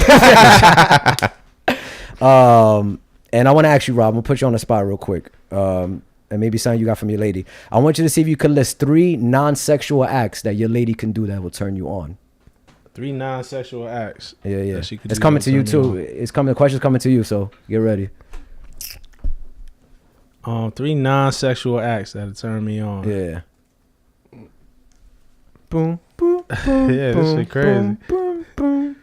S5: And I want to ask you, Rob. I'm gonna put you on the spot real quick. And maybe something you got from your lady. I want you to see if you could list 3 non-sexual acts that your lady can do that will turn you on.
S7: 3 non-sexual acts.
S5: Yeah. It's coming to you too. It's coming. The question's coming to you. So get ready.
S7: 3 non-sexual acts that'll turn me on.
S5: Yeah.
S1: Boom, boom, boom.
S7: Yeah, this shit crazy.
S5: Boom, boom,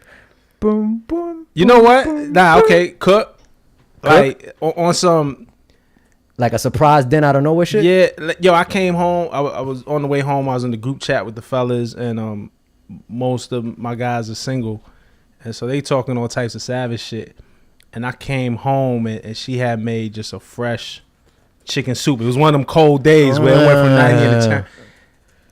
S5: boom, boom.
S7: You know what? Nah, okay, cook. Like on some,
S5: like a surprise dinner out of nowhere shit.
S7: Yeah, yo, I came home. I was on the way home. I was in the group chat with the fellas, and most of my guys are single, and so they talking all types of savage shit. And I came home, and she had made just a fresh chicken soup. It was one of them cold days where it went from 90 to 10.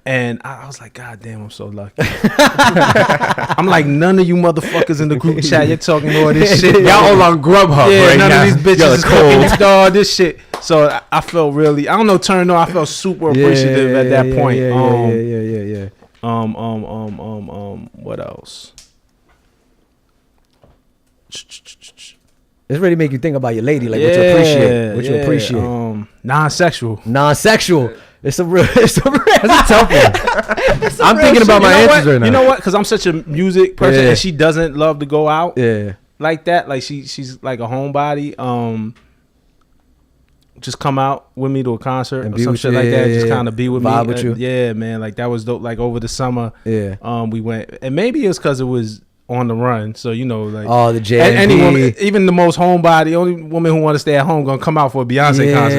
S7: And I was like, God damn, I'm so lucky. I'm like, none of you motherfuckers in the group chat, you're talking all this shit.
S1: Y'all all on Grubhub,
S7: yeah,
S1: right
S7: none
S1: now.
S7: of these bitches is cooking all this shit. So I felt really, I don't know, turned on. I felt super appreciative at that point.
S5: Yeah.
S7: What else?
S5: This really make you think about your lady, like what you appreciate. Non-sexual. It's a real. That's a tough one.
S1: I'm thinking about my answers right now.
S7: You know what? Because I'm such a music person, and she doesn't love to go out.
S5: Yeah.
S7: Like that. Like she's like a homebody. Just come out with me to a concert
S5: and
S7: or some shit like that. Just kind of be with me.
S5: Vibe with you.
S7: Yeah, man. Like that was dope. Like over the summer.
S5: Yeah.
S7: We went, and maybe it's because it was on the run, so you know, like
S5: the J.
S7: Any woman, even the most homebody, only woman who want to stay at home, gonna come out for a Beyonce concert.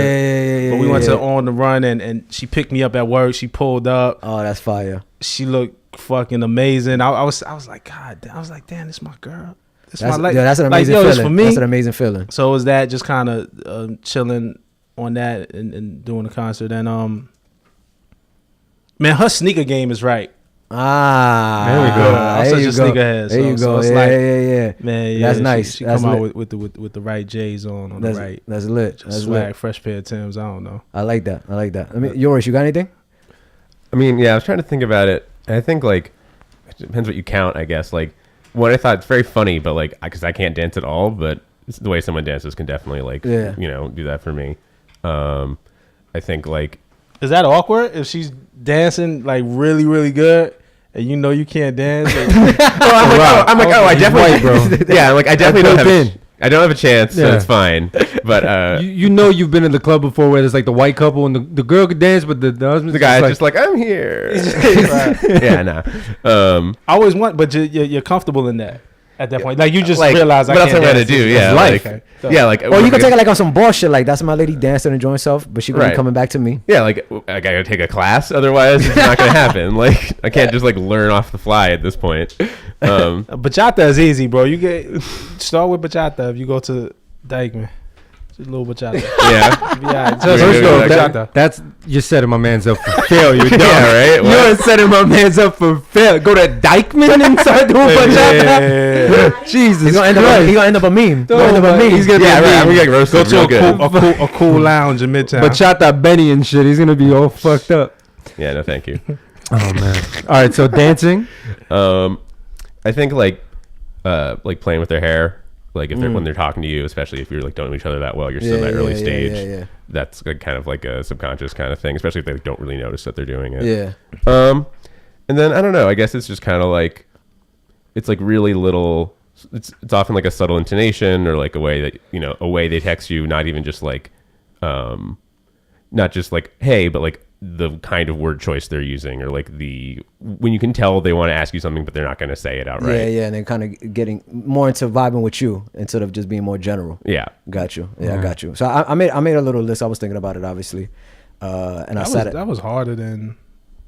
S5: Yeah,
S7: But we went
S5: yeah.
S7: to On the Run, and she picked me up at work. She pulled up.
S5: Oh, that's fire.
S7: She looked fucking amazing. I was like, God, I was like, damn, this is my girl. This
S5: That's,
S7: my like,
S5: yeah, that's an amazing
S7: like, yo, this
S5: feeling.
S7: for me.
S5: That's an amazing feeling.
S7: So it was that just kind of chilling on that and doing the concert. And man, her sneaker game is right.
S5: Ah,
S1: There we go.
S7: I'm
S5: there
S7: such
S5: you
S7: a
S5: go.
S7: sneakerhead.
S5: There you
S7: So
S5: go.
S7: it's
S5: Yeah,
S7: like,
S5: yeah.
S7: man, yeah,
S5: That's nice.
S7: She
S5: That's
S7: come out
S5: lit.
S7: with the right J's on
S5: That's
S7: the right.
S5: That's lit.
S7: Just
S5: That's
S7: swag,
S5: lit.
S7: fresh pair of Timbs. I don't know.
S5: I like that. I like that. I mean, Yoris, you got anything?
S6: I mean, yeah, I was trying to think about it. And I think like it depends what you count, I guess. Like what I thought it's very funny, but like because I can't dance at all, but the way someone dances can definitely like do that for me. I think like
S7: Is that awkward if she's dancing like really, really good and you know you can't dance?
S6: I'm like, I definitely,
S1: bro.
S6: yeah, like I definitely don't have.
S1: built
S6: I don't have a chance, so
S1: Yeah.
S6: it's fine. But
S1: You know you've been in the club before where there's like the white couple and the girl could dance, but the husband's
S6: the guy's just like, I'm here. Yeah, nah.
S7: I always want, but you're comfortable in that at that point. Like you just
S6: Like,
S7: realize
S6: what
S7: I
S6: else
S7: can't
S6: am I gonna
S7: dance.
S6: do?
S7: It's
S6: Yeah,
S7: life.
S6: like, yeah, like.
S5: Or you can take it like on some bullshit. Like that's my lady dancing, enjoying herself, but she gonna
S6: Right.
S5: be coming back to me.
S6: Yeah, like I gotta take a class, otherwise it's not gonna happen. Like I can't just like learn off the fly at this point.
S7: Bachata is easy, bro. You get start with bachata if you go to Dykeman. Just a little bachata.
S6: Yeah,
S7: Yeah,
S6: First
S7: just
S6: of all,
S7: bachata.
S1: that's you're setting my man's up for failure. dog.
S6: yeah, right.
S1: You're setting my man's up for failure. Go to Dykeman and start doing bachata. Jesus
S5: He's gonna end up.
S1: Christ.
S5: He gonna end up a meme.
S1: Oh, man, he's gonna
S6: Yeah,
S1: be
S6: right.
S1: a
S6: I'm
S1: meme.
S6: gonna get roasted
S7: Go
S6: real
S7: to
S6: good.
S7: a cool lounge in Midtown.
S1: Bachata Benny and shit. He's gonna be all fucked up.
S6: Yeah, no, thank you.
S1: Oh man. All right, so dancing.
S6: I think like playing with their hair, like if they're when they're talking to you, especially if you're like don't know each other that well, you're still in that early stage.
S5: Yeah.
S6: That's like, kind of like a subconscious kind of thing, especially if they don't really notice that they're doing it.
S5: Yeah.
S6: And then I don't know. I guess it's just kind of like it's like really little. It's often like a subtle intonation or like a way that a way they text you, not even just like, not just like hey, but like the kind of word choice they're using or like when you can tell they want to ask you something but they're not going to say it outright.
S5: Yeah, and then kind of getting more into vibing with you instead of just being more general.
S6: Yeah.
S5: Got you. Yeah, I got you. So I made a little list. I was thinking about it, obviously, and I said
S7: that was harder than.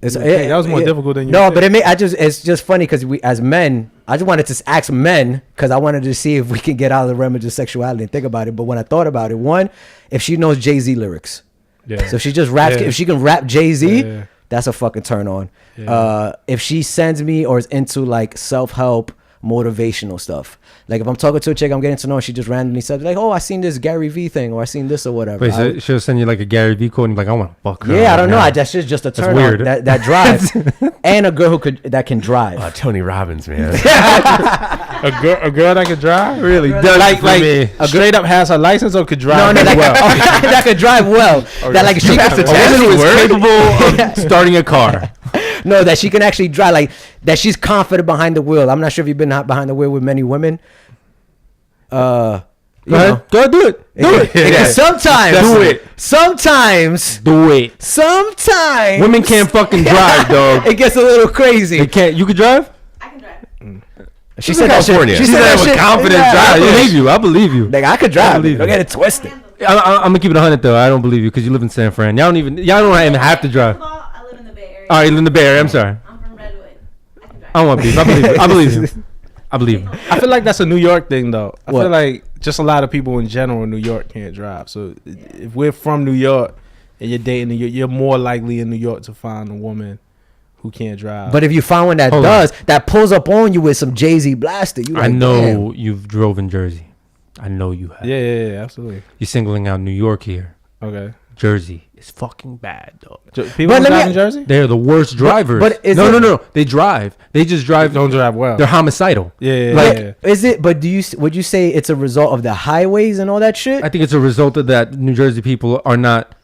S5: It's,
S7: that was more difficult than you.
S5: No, but it's just funny because we as men, I just wanted to ask men because I wanted to see if we can get out of the realm of just sexuality and think about it. But when I thought about it, one, if she knows Jay-Z lyrics,
S7: Yeah.
S5: so if she just raps, if she can rap Jay-Z,
S7: Yeah.
S5: that's a fucking turn on.
S7: Yeah.
S5: If she sends me or is into like self-help, motivational stuff. Like if I'm talking to a chick, I'm getting to know her, she just randomly says like, "Oh, I seen this Gary V thing, or I seen this or whatever."
S1: Wait, so she'll send you like a Gary V quote and you're like, I want to fuck her.
S5: Yeah, I don't know.
S1: now.
S5: That's just a turn
S1: weird.
S5: on. That drive, and a girl that can drive.
S6: Tony Robbins, man.
S7: a girl that could drive.
S1: Really
S5: Girl
S1: done
S7: Like
S1: it for me.
S7: a straight up has her license or could drive.
S5: No,
S7: really well.
S5: that could drive well. That like she
S6: That's a
S1: A
S6: test.
S1: woman who is capable of starting a car.
S5: no, that she can actually drive, like that she's confident behind the wheel. I'm not sure if you've been behind the wheel with many women.
S1: Go ahead, do it. Do it.
S5: Yeah. Sometimes
S1: Do it.
S5: Sometimes
S1: Do it.
S5: sometimes
S1: Women can't fucking drive, dog.
S5: it gets a little crazy.
S1: They can't. You could drive.
S8: I can drive.
S5: She
S6: in
S5: said that shit.
S6: California.
S5: She
S6: She
S5: said
S1: said
S5: that
S1: with
S5: shit.
S1: confidence.
S5: Yeah,
S1: I
S5: yeah.
S1: believe you. I believe you.
S5: Like I could drive.
S1: believe
S5: Don't
S1: you.
S5: get it twisted.
S1: I'm gonna keep it 100 though. I don't believe you because you live in San Fran. Y'all don't even have to drive. All
S8: I live in the Bay Area.
S1: right, you live in the Bay Area. I'm sorry.
S8: I'm from Redwood. I can drive.
S1: I don't want beef. I believe you. I believe you. I believe you.
S7: I feel like that's a New York thing, though. I
S5: What?
S7: feel like just a lot of people in general in New York can't drive. So if we're from New York and you're dating New York, you're more likely in New York to find a woman who can't drive.
S5: But if you find one that
S1: Hold
S5: does, that pulls up on you with some Jay-Z blaster, you like,
S1: I know
S5: damn.
S1: you've drove in Jersey. I know you have.
S7: yeah, absolutely.
S1: You're singling out New York here.
S7: Okay.
S1: Jersey is fucking bad, dog.
S7: People
S5: But let
S7: who drive
S5: me-
S7: in Jersey
S1: They're the worst drivers.
S5: but is
S1: no,
S5: it-
S1: no, no. They drive. They just drive.
S7: don't drive well.
S1: They're homicidal.
S7: Yeah,
S1: Like,
S7: yeah.
S5: Is it? But would you say it's a result of the highways and all that shit?
S1: I think it's a result of that New Jersey people are not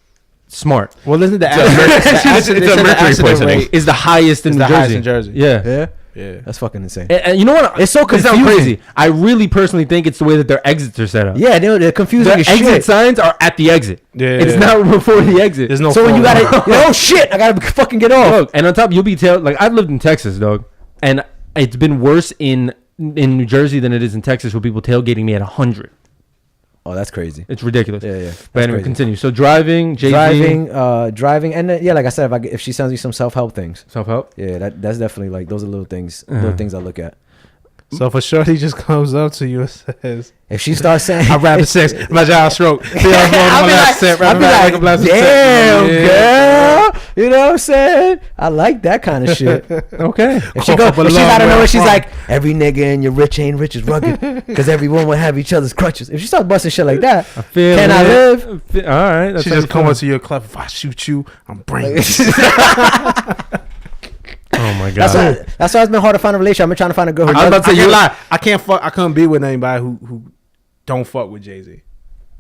S1: smart.
S7: Well, isn't the
S6: it's a mercury poisoning.
S1: Is the highest in
S7: It's
S1: New
S7: the
S1: Jersey.
S7: highest in Jersey.
S1: Yeah.
S5: Yeah,
S7: Yeah.
S5: that's fucking insane.
S1: And you know what?
S5: It's so
S1: This sounds
S5: confusing.
S1: crazy. I really personally think it's the way that their exits are set up.
S5: Yeah, they're confusing
S1: Their
S5: as
S1: exit
S5: shit.
S1: signs are at the exit.
S7: Yeah,
S1: It's
S7: yeah.
S1: not before the exit.
S7: There's no.
S5: So when you
S7: phone.
S5: gotta, oh shit, I gotta fucking get off.
S1: Dog, and on top, you'll be like I've lived in Texas, dog, and it's been worse in New Jersey than it is in Texas, with people tailgating me at 100.
S5: Oh, that's crazy.
S1: It's ridiculous.
S5: Yeah, yeah.
S1: But anyway,
S5: crazy.
S1: continue. So driving, Jay-Z.
S5: Driving, and then, yeah, like I said, if she sends me some self-help things,
S1: Self-help.
S5: yeah, that's definitely like those are little things I look at.
S7: So for sure, he just comes up to you and says,
S5: If she starts saying,
S7: "I'm rapping sex, my job stroke."
S5: I'll be like, damn, girl. You know what I'm saying? I like that kind of shit.
S1: Okay.
S5: If she gotta know it, she's like, every nigga in your rich ain't rich is rugged, because everyone will have each other's crutches. If she starts busting shit like that, can I live?
S1: All right. That's
S7: She just come up to your club. If I shoot you, I'm bringing.
S1: Oh my god.
S5: That's why it's been hard to find a relationship. I've been trying to find a girl.
S7: I was about to say, you lie. I can't fuck. I couldn't be with anybody who don't fuck with Jay-Z.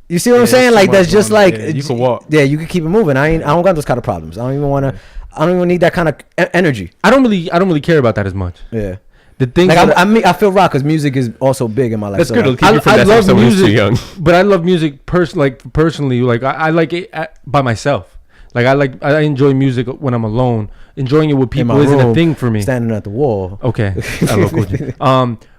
S5: You see what I'm saying? Like that's just like
S7: you can walk.
S5: Yeah, you can keep it moving. I don't got those kind of problems. I don't even need that kind of energy.
S1: I don't really care about that as much.
S5: Yeah.
S1: The thing
S5: Like I feel rock because music is also big in my life.
S6: That's
S5: so
S6: good.
S5: like,
S6: Keep you from
S1: I
S6: that
S1: love
S6: someone who's too
S1: music,
S6: young.
S1: but I love music personally. Like I like it by myself. Like I enjoy music when I'm alone. Enjoying it with
S5: in my
S1: people isn't a
S5: room,
S1: thing for me.
S5: Standing at the wall.
S1: Okay, I love Cool J.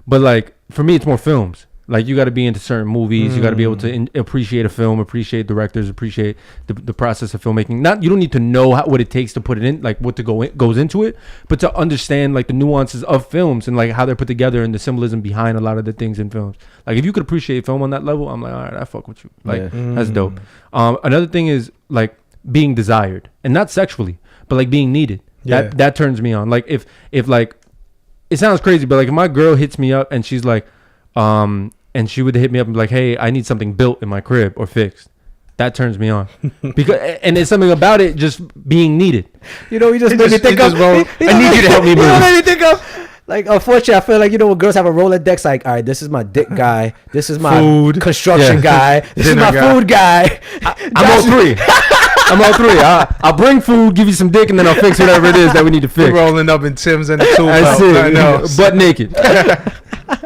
S1: But like for me, it's more films. Like you got to be into certain movies. You got to be able to appreciate a film, appreciate directors, appreciate the process of filmmaking. You don't need to know what it takes to put it in, like what goes into it, but to understand like the nuances of films and like how they're put together and the symbolism behind a lot of the things in films. Like if you could appreciate film on that level, I'm like, all right, I fuck with you. Like that's dope. Another thing is like being desired, and not sexually, but like being needed.
S7: Yeah.
S1: That turns me on. Like if like it sounds crazy, but like if my girl hits me up and she's like, and she would hit me up and be like, hey, I need something built in my crib or fixed. That turns me on because, and it's something about it just being needed.
S5: You know, you just made me think of.
S1: I need you to help me move.
S5: You know, made me think of. Like, unfortunately, I feel like, you know, when girls have a Rolodex, like, all right, this is my dick guy. This is my
S1: Food.
S5: construction guy. This is my food guy.
S1: I'm all three. I'm all three. I'll bring food, give you some dick, and then I'll fix whatever it is that we need to fix.
S7: Rolling up in Tim's and the tool
S1: That's
S7: belt.
S1: it.
S7: I know.
S1: Butt naked.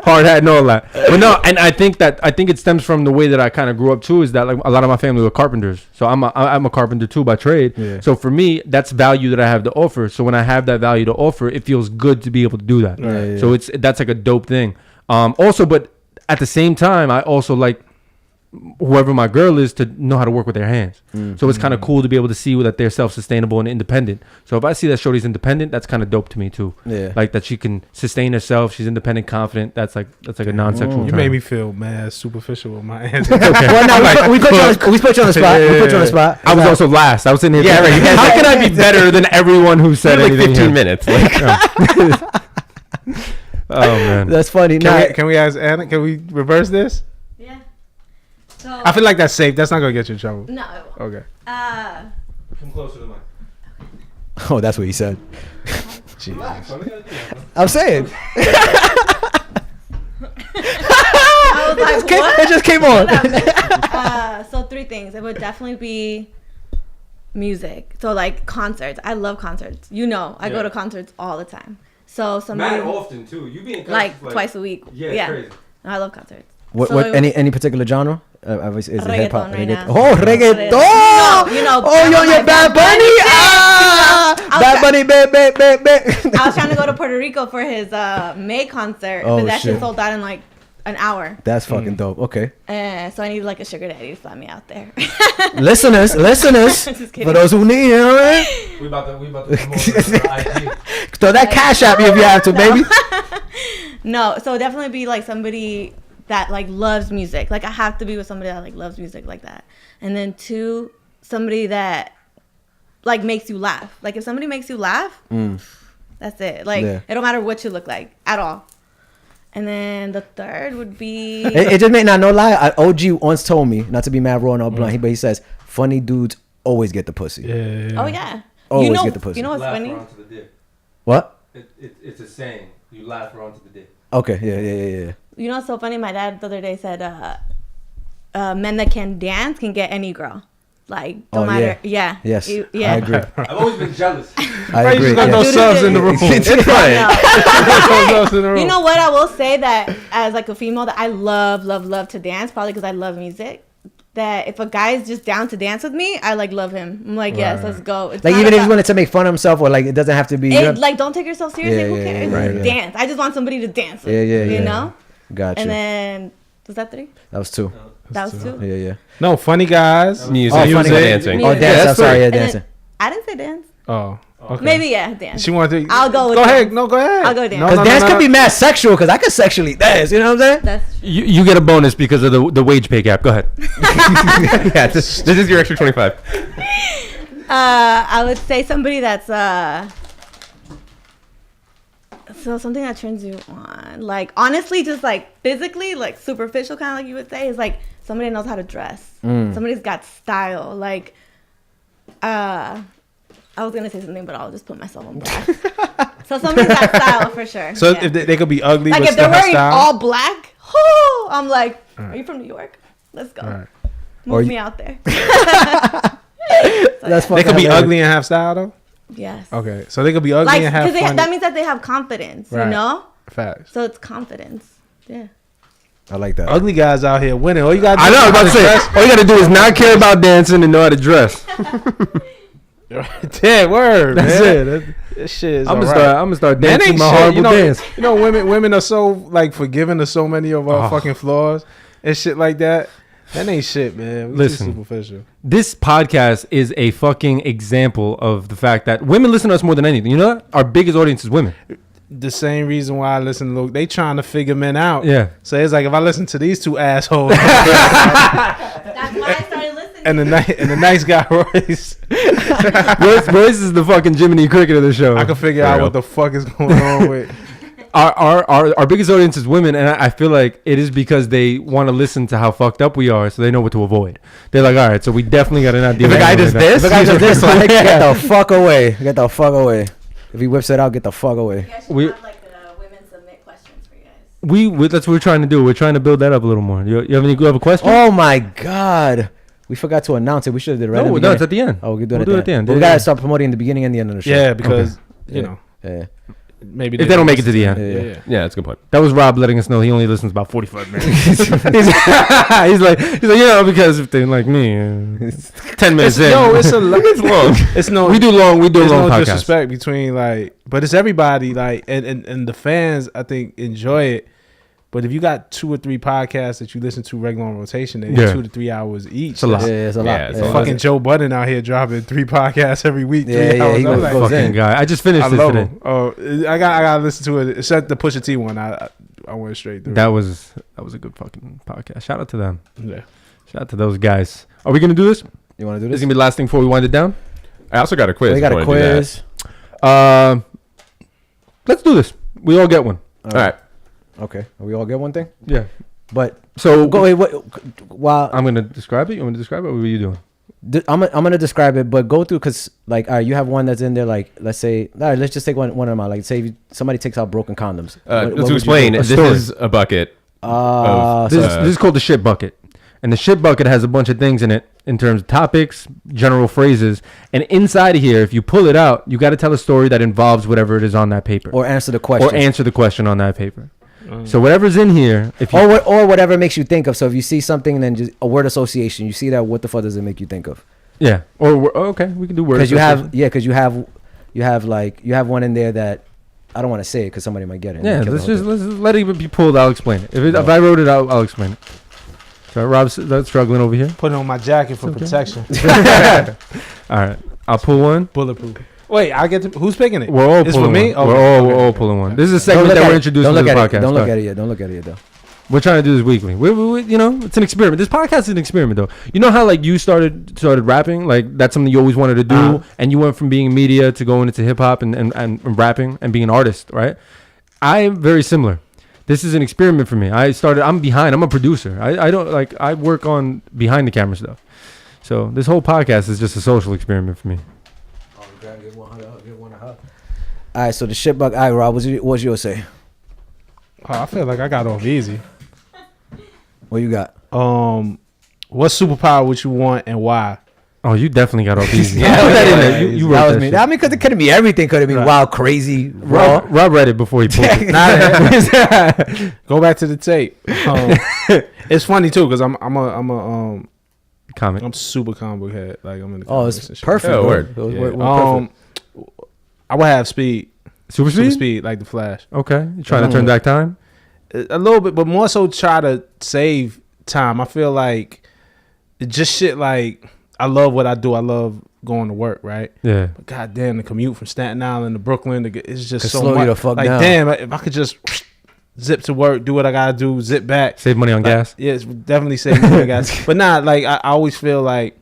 S1: Hard hat and all that. But no, and I think it stems from the way that I kind of grew up too, is that like a lot of my family were carpenters. So I'm a carpenter too by trade.
S5: Yeah.
S1: So for me, that's value that I have to offer. So when I have that value to offer, it feels good to be able to do that.
S5: Yeah.
S1: So that's like a dope thing. Also, but at the same time, I also like whoever my girl is to know how to work with their hands. So it's kind of cool to be able to see that they're self-sustainable and independent. So if I see that shorty's independent, that's kind of dope to me too.
S5: Yeah.
S1: Like that she can sustain herself, she's independent, confident. That's like a non-sexual
S7: You
S1: term.
S7: made me feel mad superficial with my answer.
S5: Well, no, we put you on the spot. We put you on the spot.
S1: I was also last. I was sitting here.
S6: Yeah, right.
S1: How can I be better than everyone who said
S6: Like
S1: anything
S6: 15
S1: here?
S6: minutes. Like,
S1: Oh man.
S5: That's funny.
S7: Can we ask Anna? Can we reverse this?
S8: Yeah. So
S7: I feel like that's safe. That's not gonna get you in trouble.
S8: no. It won't.
S7: Okay.
S1: Come closer to mine.
S5: Oh, that's what he said. I'm saying.
S8: I was like, what?
S5: It just came on.
S8: So 3 things. It would definitely be music. So like concerts. I love concerts. You know, I go to concerts all the time. So somebody
S1: often too. You being
S8: like twice a week.
S1: Yeah, it's crazy.
S8: No, I love concerts.
S5: What
S8: So it-
S5: any particular genre? Is it hip hop?
S8: Reggaeton right now.
S5: Oh, reggaeton!
S8: You know.
S5: Oh, yo,
S8: I'm
S5: you're
S8: like
S5: Bad Bunny! Ah!
S8: I was
S5: Bad
S8: try-
S5: Bunny, babe.
S8: I was trying to go to Puerto Rico for his May concert,
S5: Oh,
S8: but that shit
S5: shit.
S8: sold out in like an hour.
S5: That's fucking dope. Okay.
S8: So I need like a sugar daddy to fly me out there.
S5: Listeners.
S8: Just kidding.
S5: For those who need, you know what I mean?
S1: We about to come over to IG.
S5: Throw that cash at me if you have to, baby.
S8: No, so definitely be like somebody that like loves music. Like I have to be with somebody that like loves music like that. And then 2, somebody that like makes you laugh. Like if somebody makes you laugh, that's it. Like
S5: Yeah.
S8: it don't matter what you look like at all. And then the 3rd would be
S5: It just made no lie. OG once told me not to be mad raw and all blunt, but he says funny dudes always get the pussy.
S7: Yeah.
S8: oh yeah.
S5: Always
S8: you know,
S5: get the pussy.
S8: You know what's funny?
S1: the dick.
S5: What?
S1: It's a saying. You laugh around to the dick.
S5: Okay. Yeah.
S8: You know what's so funny? My dad the other day said men that can dance can get any girl. Like don't
S5: Oh,
S8: matter. Yeah.
S5: Yes.
S8: Yeah.
S5: I agree.
S1: I've always been jealous.
S5: I agree.
S7: You got
S5: Yeah.
S7: no subs in the room.
S6: it's fine.
S8: No.
S7: Subs in the room.
S8: You know what? I will say that as like a female that I love to dance, probably because I love music. That if a guy's just down to dance with me, I like love him. I'm like, yes, let's go. It's
S5: Like
S8: not
S5: even if
S8: about-
S5: he wanted to make fun of himself, or like it doesn't have to be.
S8: like don't take yourself seriously.
S5: Yeah,
S8: Who
S5: yeah,
S8: cares?
S5: yeah,
S8: Just
S5: right,
S8: dance. I just want somebody to dance with.
S5: Yeah.
S8: You know.
S5: Gotcha.
S8: And then was that 3?
S5: That was 2.
S8: That was two.
S5: Yeah.
S7: No, funny guys.
S6: Music,
S5: Oh, funny.
S6: dancing.
S5: Oh,
S8: Music.
S5: dance.
S6: Yeah,
S5: I'm
S6: that's
S5: sorry.
S6: three.
S5: Yeah,
S8: And then-
S5: dancing.
S8: I didn't say dance.
S7: Oh, okay.
S8: Maybe dance.
S7: She wanted to.
S8: I'll go with
S7: Go ahead.
S8: dance.
S7: No, go ahead.
S8: I'll go dance.
S7: No,
S5: Because
S7: no,
S5: dance
S7: no,
S5: could
S7: no.
S5: be mad sexual. Because I could sexually dance. You know what I'm saying?
S8: That's true.
S1: You get a bonus because of the wage pay gap. Go ahead.
S6: Yeah, this is your extra 25.
S8: I would say somebody that's so something that turns you on. Like honestly, just like physically, like superficial kind of like you would say, is like somebody knows how to dress. Somebody's got style. Like I was gonna say something, but I'll just put myself on blast. So somebody's got style for sure.
S7: So
S8: yeah.
S7: if they could be ugly,
S8: Like
S7: but
S8: if they're
S7: still have
S8: wearing
S7: style.
S8: all black, oh, I'm like, are you from New York? Let's go.
S7: Right.
S8: Move me out there.
S5: That's
S7: They could be
S5: hilarious.
S7: ugly and have style though.
S8: Yes.
S7: Okay, so they could be ugly
S8: Like,
S7: and have
S8: because
S7: fun.
S8: that means that they have confidence,
S7: Right.
S8: you know?
S7: Facts.
S8: So it's confidence. Yeah.
S5: I like that.
S7: Ugly guys out here winning. All you gotta do
S1: I know. I was about to
S7: is
S1: say. All you gotta do is not care about dancing and know how to dress.
S7: Yeah, word.
S1: That's
S7: man.
S1: it.
S7: That shit is
S1: I'm
S7: alright.
S1: gonna start
S7: Man,
S1: dancing
S7: ain't
S1: my
S7: shit.
S1: horrible
S7: You know,
S1: dance.
S7: you know, women are so like forgiving to so many of our fucking flaws and shit like that. That ain't shit, man. We
S1: Listen.
S7: too superficial.
S1: This podcast is a fucking example of the fact that women listen to us more than anything. You know that? Our biggest audience is women.
S7: The same reason why I listen to Luke. They trying to figure men out.
S1: Yeah.
S7: So it's like if I listen to these two assholes
S8: That's why I started listening.
S7: and the nice guy Royce,
S1: Royce is the fucking Jiminy Cricket of the show.
S7: I can figure out
S6: real.
S7: what the fuck is going on with.
S1: Our biggest audience is women, and I feel like it is because they want to listen to how fucked up we are, so they know what to avoid. They're like, all right, so we definitely got to not deal
S6: If
S1: with
S6: a guy
S1: anything
S6: does
S1: like that.
S6: this,
S5: If a guy does this, like,
S1: Yeah.
S5: get the fuck away. Get the fuck away. If he whips it out, get the fuck away.
S8: You guys should
S1: We-
S8: have like women submit questions for you guys.
S1: That's what we're trying to do. We're trying to build that up a little more. You have a question?
S5: Oh my god. We forgot to announce it. We should have did it right
S1: No,
S5: at the
S1: it's at
S5: beginning.
S1: the end.
S5: Oh, we can do it,
S1: We'll do it at the end.
S5: But we
S1: Yeah.
S5: gotta start promoting the beginning and the end of the show.
S7: Yeah, because you know
S5: Yeah.
S7: maybe
S1: If they don't make it to the end.
S5: Yeah.
S6: Yeah, that's a good point.
S1: That was Rob letting us know he only listens about 45 minutes. he's like, you know, because if they like me, 10 minutes in.
S7: No, it's a it's long. It's no.
S1: we do long
S7: There's
S1: long
S7: no
S1: podcasts.
S7: disrespect between like, but it's everybody like, and the fans I think enjoy it. But if you got 2 or 3 podcasts that you listen to regular on rotation, they
S1: Yeah.
S7: 2 to 3 hours each.
S1: It's a lot.
S5: Yeah, it's a lot.
S6: Yeah, it's a lot.
S7: Fucking Joe Budden out here dropping 3 podcasts every week. 3
S5: Yeah,
S7: hours.
S5: he
S7: I'm
S5: goes-
S7: like,
S5: goes
S1: Fucking
S5: in.
S1: guy. I just finished
S7: I
S1: this
S7: love
S1: today.
S7: him. Oh, I gotta listen to it. Except the Pusha T one. I went straight through.
S1: That was a good fucking podcast. Shout out to them.
S7: Yeah.
S1: Shout out to those guys. Are we gonna do this?
S5: You wanna do
S1: This
S5: this?
S1: is gonna be the last thing before we wind it down.
S6: I also got a quiz.
S5: We got
S6: if
S5: a
S6: you wanna do that.
S5: quiz.
S1: Let's do this. We all get one.
S6: All right.
S5: Okay. We all get one thing?
S1: Yeah.
S5: But
S1: So
S5: go wait, what while
S1: I'm gonna describe it. You want me to describe it? Or what are you doing?
S5: I'm gonna describe it, but go through because like all right, you have one that's in there. Like let's say, all right, let's just take one of them out. Like say if somebody takes out broken condoms. What would
S6: To
S5: you
S6: explain,
S5: do?
S6: this
S1: story.
S6: is a bucket.
S5: Uh,
S1: This,
S5: so-
S1: this is called the shit bucket, and the shit bucket has a bunch of things in it in terms of topics, general phrases, and inside of here, if you pull it out, you got to tell a story that involves whatever it is on that paper,
S5: or answer the question,
S1: or answer the question on that paper. So whatever's in here, if you
S5: or whatever it makes you think of. So if you see something, then just a word association. You see that, what the fuck does it make you think of?
S1: yeah, or okay, we can do words
S5: Because you have you have one in there that I don't want to say it because somebody might get it.
S1: Yeah,
S5: Kill the
S1: let's
S5: whole
S1: just
S5: thing.
S1: let's let it be pulled. I'll explain it. If I wrote it out, I'll explain it. So Rob's struggling over here.
S7: Putting on my jacket for protection.
S1: All right, I'll pull one.
S7: Bulletproof. Wait, I get to. Who's picking it?
S1: We're all
S7: It's
S1: pulling
S7: for me.
S1: one. We're all pulling one. This is a
S5: Don't
S1: segment
S5: look
S1: that
S5: at
S1: we're
S5: it.
S1: introducing
S5: Don't
S1: to
S5: look
S1: the
S5: at
S1: podcast.
S5: it. Don't
S1: Go
S5: look
S1: ahead.
S5: at it yet. Don't look at it yet though.
S1: We're trying to do this weekly. You know, it's an experiment. This podcast is an experiment, though. You know how like you started rapping, like that's something you always wanted to do, and you went from being media to going into hip hop and rapping and being an artist, right? I am very similar. This is an experiment for me. I'm behind. I'm a producer. I don't like. I work on behind the camera stuff. So this whole podcast is just a social experiment for me.
S5: All right, so the shit bug. All right, Rob, what's yours say?
S7: Oh, I feel like I got off easy.
S5: What you got?
S7: What superpower would you want and why?
S1: Oh, you definitely got off easy.
S5: Yeah,
S1: Put that in
S5: yeah,
S1: there. You
S5: that
S1: wrote
S5: was
S1: that
S5: me.
S1: shit.
S5: I mean, because it could have been everything. Could have been wild, crazy, raw.
S1: Rob read it before he pulled it.
S7: Go back to the tape. It's funny too because I'm
S1: Comment.
S7: super comic book head. Like I'm in the
S5: Oh,
S7: comics
S5: it's
S7: and shit.
S5: perfect.
S6: Oh,
S5: bro.
S6: word.
S5: It was-
S7: Yeah.
S5: we're perfect.
S7: I would have speed,
S1: Super
S7: super
S1: speed?
S7: speed, like the Flash.
S1: Okay. You trying to turn back time?
S7: A little bit, but more so try to save time. I feel like it's just shit. Like I love what I do. I love going to work. Right.
S1: Yeah.
S7: But goddamn, the commute from Staten Island to Brooklyn, it's just
S5: Could
S7: so
S5: slow
S7: much.
S5: you the fuck
S7: like
S5: down.
S7: damn, if I could just zip to work, do what I gotta do, zip back,
S1: Save money on gas.
S7: Yeah, it's definitely save money on gas. But not like I always feel like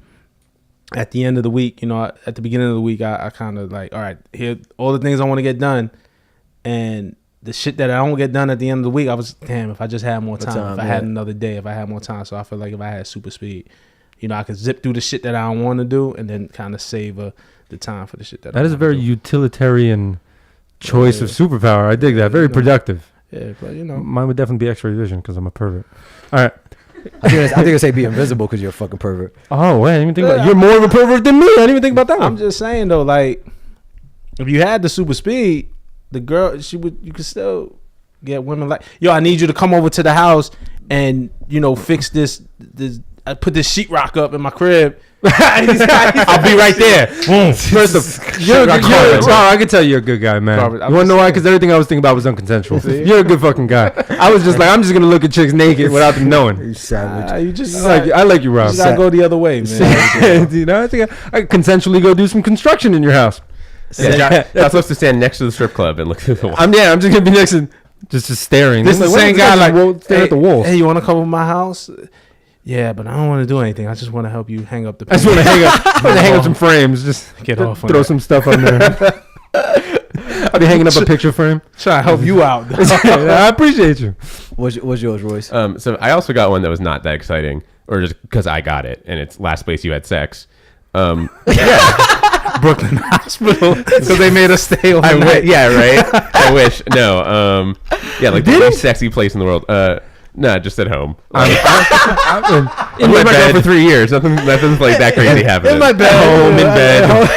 S7: at the end of the week, you know, at the beginning of the week, I kind of like, all right, here all the things I want to get done, and the shit that I don't get done at the end of the week, I was damn if I just had more time, if I had another day, if I had more time. So I feel like if I had super speed, you know, I could zip through the shit that I don't want to do, and then kind of savor the time for the shit that.
S1: That is a very utilitarian choice of superpower. I dig that. Very productive.
S7: Yeah, but you know,
S1: Mine would definitely be X-ray vision because I'm a pervert. All right.
S5: I think I say be invisible because you're a fucking pervert.
S1: Oh, wait, I didn't even think about. You're more of a pervert than me. I didn't even think about that
S7: I'm
S1: one.
S7: just saying though, like if you had the super speed, the girl you could still get women like, yo, I need you to come over to the house and you know fix this. I put this sheetrock up in my crib.
S1: I'll be right there. First of, you're a good guy. Wow, I can tell you're a good guy, man.
S7: Carpet.
S1: You want to know why? Because everything I was thinking about was unconsensual. You're a good fucking guy. I was just like, I'm just gonna look at chicks naked without them knowing.
S5: You savage.
S7: You just
S1: I like you, Rob.
S7: just gotta go the other way, man.
S1: You know, I think I could consensually go do some construction in your house.
S6: Yeah, John's supposed to stand next to the strip club and look through the wall.
S1: I'm just gonna be next to just staring.
S7: This is the same guy like
S1: stare at the walls.
S7: Hey, you want to come to my house? Yeah, but I don't want to do anything. I just want to help you hang up the.
S1: I just want to hang up some frames. Just
S7: Get off on
S1: throw
S7: that.
S1: some stuff on there. I'll be hanging up a picture frame.
S7: Try to help you out.
S1: I appreciate you.
S5: What's yours, Royce?
S6: So I also got one that was not that exciting, or just because I got it, and it's last place you had sex.
S7: Brooklyn Hospital, so they made us stay overnight.
S6: Yeah, right. I wish. No. Yeah, like the most sexy place in the world. No, just at home.
S1: In
S6: In
S1: my
S6: my
S1: bed.
S6: bed for 3 years. Nothing's like that crazy happening.
S5: In my bed.
S6: Home in bed.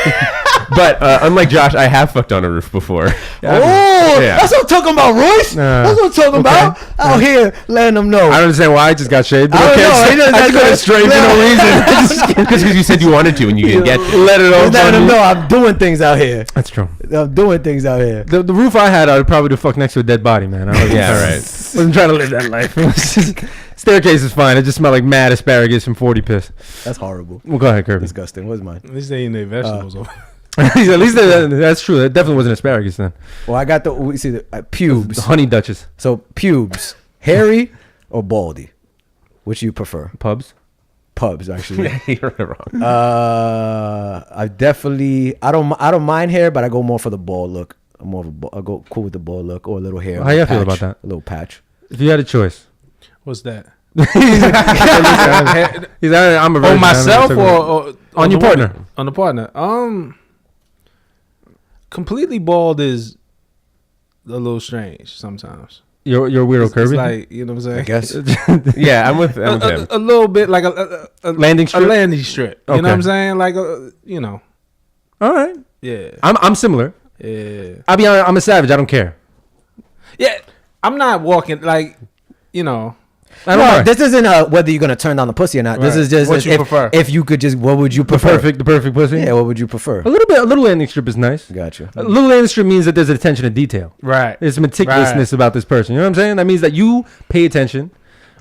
S6: But unlike Josh, I have fucked on a roof before.
S5: Oh,
S6: Yeah.
S5: that's what I'm talking about, Royce. That's what I'm talking about. Out here letting them know.
S1: I don't understand why I just got shaved.
S5: I don't know. He doesn't-
S1: I just got it straight for no reason.
S6: Because you said you wanted to and you didn't get to.
S1: Let it all
S5: Just letting them
S1: run.
S5: know I'm doing things out here.
S1: That's true.
S5: I'm doing things out here.
S1: The roof I had, I would probably do fuck next to a dead body, man.
S6: Yeah, right.
S1: Wasn't trying to live that life. It was just- staircase is fine. It just smelled like mad asparagus from 40 piss.
S5: That's horrible.
S1: Well, go ahead, Kerby.
S5: Disgusting. What's mine?
S7: At least they eating their vegetables.
S1: At least that's true. That definitely wasn't asparagus then.
S5: Well, I got we see the pubes.
S1: The honey duchess.
S5: So pubes, hairy or baldy? Which you prefer?
S1: Pubs.
S5: Pubs, actually.
S6: You're wrong.
S5: I definitely I don't mind hair, but I go more for the bald look. I'm more of a I go cool with the bald look or a little hair.
S1: How you feel about that?
S5: A little patch.
S1: If you had a choice.
S7: What's that?
S1: He's like, I'm a virgin.
S7: On myself
S1: I'm
S7: or
S1: on your
S7: the woman?
S1: partner?
S7: On the partner. Completely bald is a little strange sometimes.
S1: You're a weirdo,
S7: It's
S1: Kerby.
S7: like, you know what I'm saying?
S5: I guess.
S6: Yeah, I'm with him.
S7: A little bit like a
S1: Landing strip?
S7: A landing strip. You know
S1: Okay.
S7: what I'm saying? Like, you know.
S1: All right.
S7: Yeah.
S1: I'm similar.
S7: Yeah.
S1: I'll be honest, I'm a savage. I don't care.
S7: Yeah. I'm not walking like, you know.
S1: I don't
S5: No,
S1: mind.
S5: this isn't whether you're gonna turn down the pussy or not. This
S7: Right.
S5: is just
S7: What you
S5: if,
S7: prefer.
S5: if you could just what would you prefer?
S1: the perfect pussy.
S5: Yeah, what would you prefer?
S1: A little landing strip is nice.
S5: Gotcha.
S1: A little landing strip means that there's attention to detail.
S7: Right.
S1: There's meticulousness about this person. You know what I'm saying? That means that you pay attention,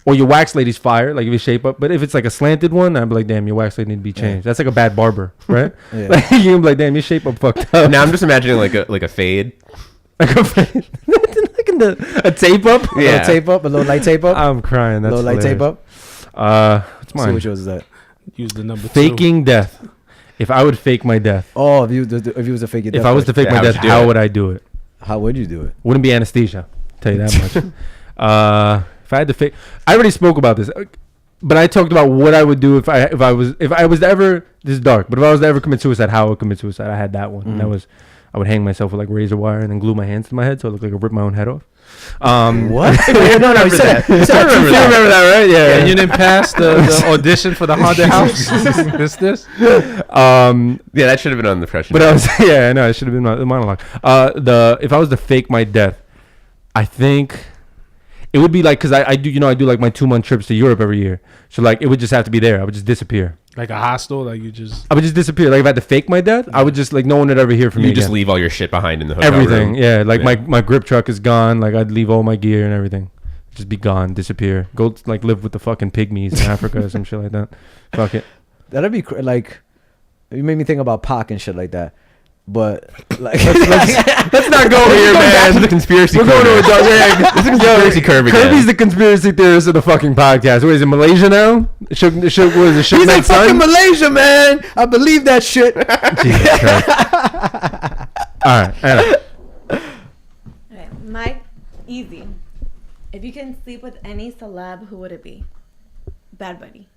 S1: or your wax lady's fire, like if you shape up. But if it's like a slanted one, I'd be like, damn, your wax lady need to be changed. That's like a bad barber, right?
S5: Yeah.
S1: Like you're like, damn, your shape up fucked up.
S6: Now I'm just imagining like a fade.
S1: Like a tape up.
S5: A little tape up, a little light tape up,
S1: I'm crying.
S5: a
S1: That's
S5: little light tape
S1: hilarious.
S5: up.
S1: It's
S5: See
S1: mine.
S5: which yours is that?
S7: Use the number 2.
S1: Faking death. If I would fake my death,
S5: Oh, if you was to fake it.
S1: if I was to fake
S6: Yeah,
S1: my
S6: how
S1: death,
S6: would you do
S1: how
S6: it?
S1: would I do it?
S5: how would you do it?
S1: Wouldn't be anesthesia. Tell you that much. If I had to fake, I already spoke about this, but I talked about what I would do if I was to ever. This is dark, but if I was to ever commit suicide, how I would commit suicide. I had that one. And that was, I would hang myself with like razor wire and then glue my hands to my head so it looked like I ripped my own head off.
S5: What? no, you said
S1: You remember that, right? Yeah.
S7: And you didn't pass the audition for the haunted house? this?
S6: Yeah, that should have been on the freshman.
S1: But I was, yeah, I know, it should have been my monologue. If I was to fake my death, I think it would be like, because I do like my 2-month trips to Europe every year. So like it would just have to be there. I would just disappear.
S7: Like a hostel? Like you just...
S1: I would just disappear. Like if I had to fake my death, I would just like no one would ever hear from me.
S6: You just
S1: again.
S6: leave all your shit behind in the hotel
S1: Everything.
S6: room.
S1: Yeah, like
S6: Yeah.
S1: my grip truck is gone. Like I'd leave all my gear and everything. Just be gone, disappear. Go like live with the fucking pygmies in Africa or some shit like that. Fuck it.
S5: That'd be like. You made me think about Pac and shit like that. But like,
S6: Let's not go here, man. The conspiracy. We're going to a dark. This is conspiracy Kirby.
S1: Kirby's the conspiracy theorist of the fucking podcast. What is it, Malaysia now? Shook, what is it, Shook
S5: he's in
S1: Knight's
S5: fucking
S1: son?
S5: Malaysia, man. I believe that shit.
S1: Jesus Christ. All right. Anna.
S8: Okay, Mike, easy. If you can sleep with any celeb, who would it be? Bad Bunny.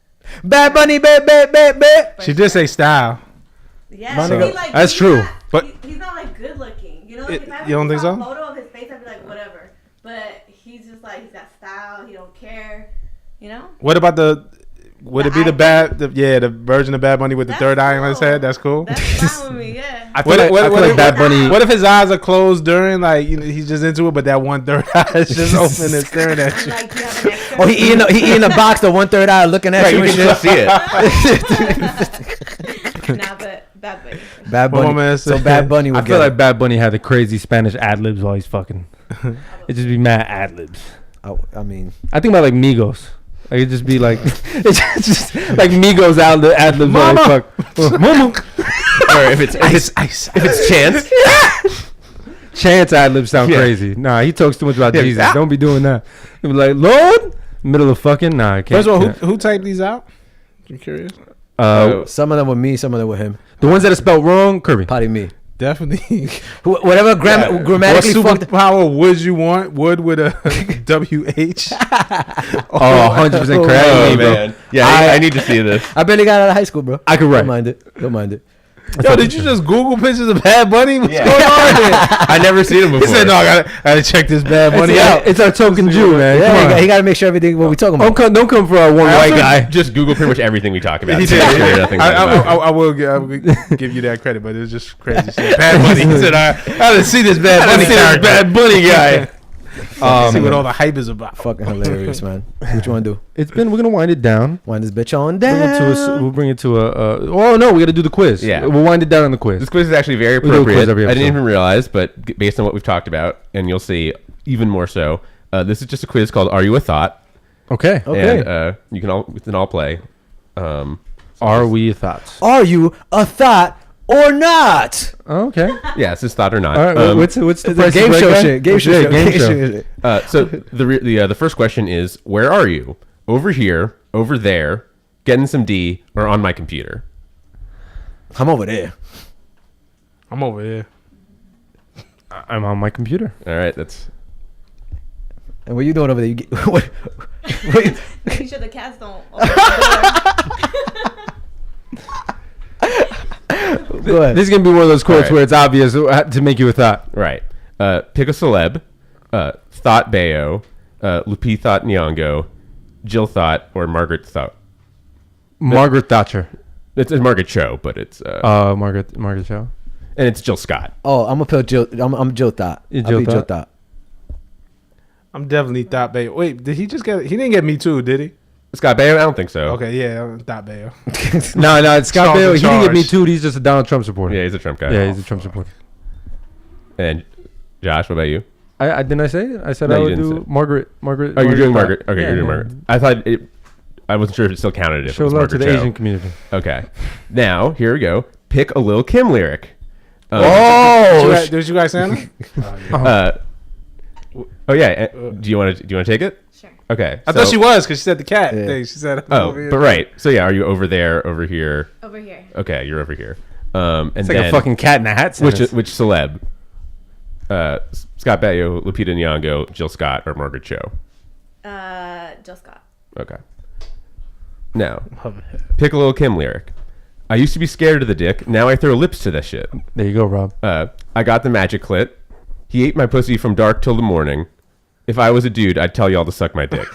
S5: Bad Bunny, bad.
S7: She did say style.
S8: Yeah,
S5: My
S8: so
S5: nigga-
S8: he, like,
S1: That's
S8: he's
S1: true.
S8: Not,
S7: But-
S8: he's not like good looking. You know, like, if I
S7: you don't think
S8: saw
S7: so?
S8: a photo of his face, I'd be like, whatever. But he's just like, he's got style. He don't care. You know.
S7: What about would
S8: The
S7: it be the
S8: eye
S7: bad? The version of Bad Bunny with the
S8: That's
S7: third eye on his
S8: cool.
S7: head. That's cool.
S8: That's fine with me. Yeah.
S1: I feel like Bad Bunny.
S7: What if his eyes are closed during, like, you know, he's just into it, but that one third eye is just open and staring at you?
S8: Like, you have an extra.
S5: Oh, he eating a box, the 1/3 eye looking at
S6: Right,
S5: you
S6: you
S5: and
S6: can
S5: shit.
S6: still see it.
S8: Nah, but Bad Bunny.
S5: Bad
S7: What my
S5: Bunny.
S7: man
S5: So
S7: said.
S5: Bad Bunny would
S1: I feel
S5: get
S1: like Bad Bunny had the crazy Spanish ad libs while he's fucking. It just be mad ad libs.
S5: I mean,
S1: I think about like Migos. Like it just be like it's just like Migos ad libs while he fuck. Mama.
S6: Or if it's Chance.
S1: Chance ad libs sound
S6: Yeah.
S1: crazy. Nah, he talks too much about
S6: Yeah.
S1: Jesus.
S6: Ah.
S1: Don't be doing that. He be like, Lord, middle of fucking. Nah, I can't.
S7: First of all,
S1: can't.
S7: who typed these out? I'm curious.
S5: some of them with me, some of them with him.
S1: The ones that are spelled wrong, Kirby.
S5: Probably me.
S7: Definitely.
S5: Whatever
S7: What
S5: grammatically fucked.
S7: superpower would you want? Would with a WH?
S1: Oh, 100% correct.
S6: Oh
S1: Me, bro.
S6: man. Yeah, I need to see this.
S5: I barely got out of high school, bro.
S1: I could write.
S5: Don't mind it.
S7: Yo, did you just Google pictures of Bad Bunny? What's
S6: Yeah.
S7: going on here?
S6: I never seen him
S7: He
S6: before.
S7: said, "No, I gotta check this Bad Bunny out."
S1: It's our token Jew, man.
S5: Yeah,
S1: Come on.
S5: he got to make sure everything what we talking about.
S1: Don't come for our one white guy.
S6: Just Google pretty much everything we talk about.
S7: He
S6: So
S7: did.
S6: there's nothing about it.
S7: I will give you that credit, but it was just crazy shit. Bad Bunny. He said, "I didn't see this Bad Bunny character.
S1: Bad Bunny guy.
S7: See what all the hype is about."
S5: Fucking hilarious, man. What you want to do?
S1: We're gonna wind it down.
S5: Wind this bitch on
S1: Bring it to
S5: down.
S1: we'll bring it to a. Oh no, we got to do the quiz.
S6: Yeah.
S1: we'll wind it down on the quiz.
S6: This quiz is actually very
S1: We do a quiz
S6: appropriate.
S1: every
S6: I didn't
S1: episode.
S6: even realize, but based on what we've talked about, and you'll see even more so, this is just a quiz called "Are You a Thought?"
S1: Okay.
S5: Okay.
S6: And we can all play.
S1: Are we thoughts?
S5: Are you a thought or not?
S1: Okay.
S6: Yeah, it's just thought or not.
S1: All right. What's the
S5: It's a
S1: price
S5: game
S1: is
S5: show
S1: right guy?
S5: shit. Game show
S1: Yeah,
S5: shit.
S1: game
S5: Game
S1: show.
S5: show shit.
S6: So the first question is, where are you? Over here, over there, getting some D, or on my computer?
S5: I'm over there.
S7: I'm over here.
S1: I'm on my computer.
S6: All right, that's
S5: And what you doing over there? You get, what,
S8: Making sure the cats don't open the
S5: go ahead.
S1: This is gonna be one of those quotes
S6: All right.
S1: where it's obvious to make you a thought.
S6: right. Pick a celeb. Thought Bayo, Lupi Thought Nyong'o, Jill Thought, or Margaret Thought.
S1: Margaret Thatcher.
S6: It's Margaret Cho, but it's
S1: Margaret Cho.
S6: and it's Jill Scott.
S5: Oh, I'm gonna put Jill. I'm Jill Thought.
S1: You
S5: I'll
S1: Jill
S5: be Jill
S1: Thought?
S5: Thought.
S7: I'm definitely Thought Bayo. Wait, did he just get? He didn't get Me Too, did he?
S6: Scott Bayo? I don't think so.
S7: Okay, yeah, I'm Thought Bayo.
S1: No, it's Scott
S7: Charles
S1: Baio.
S7: in
S1: He didn't get me
S7: charge.
S1: too. He's just a Donald Trump supporter.
S6: Yeah, he's a Trump guy.
S1: Yeah, he's a Trump supporter.
S6: And Josh, what about you?
S1: I didn't I say it? I said
S6: No,
S1: I
S6: you
S1: would
S6: didn't
S1: do
S6: say it.
S1: Margaret.
S6: Oh, you're doing Margaret. Okay,
S1: Yeah,
S6: you're doing
S1: yeah.
S6: Margaret. I thought I wasn't sure if it still counted if
S1: Show
S6: it was
S1: love to
S6: Margaret
S1: the
S6: Cho.
S1: Asian community.
S6: Okay. Now, here we go. Pick a Lil Kim lyric.
S7: Did you guys say him?
S6: Oh yeah. Do you want to take it?
S8: Sure.
S6: Okay.
S7: I thought she was because she said the cat
S5: Yeah.
S7: thing. She said,
S6: Oh,
S7: over here.
S6: but right. So yeah, are you over there, over here?
S8: Over here.
S6: Okay, you're over here. And
S1: It's
S6: then
S1: like a fucking cat in a hat.
S6: which
S1: sentence.
S6: celeb? Scott Baio, Lupita Nyong'o, Jill Scott, or Margaret Cho?
S8: Jill Scott.
S6: Okay. Now, pick a Lil Kim lyric. I used to be scared of the dick. Now I throw lips to that shit.
S1: There you go, Rob.
S6: I got the magic clit. He ate my pussy from dark till the morning. If I was a dude, I'd tell y'all to suck my dick.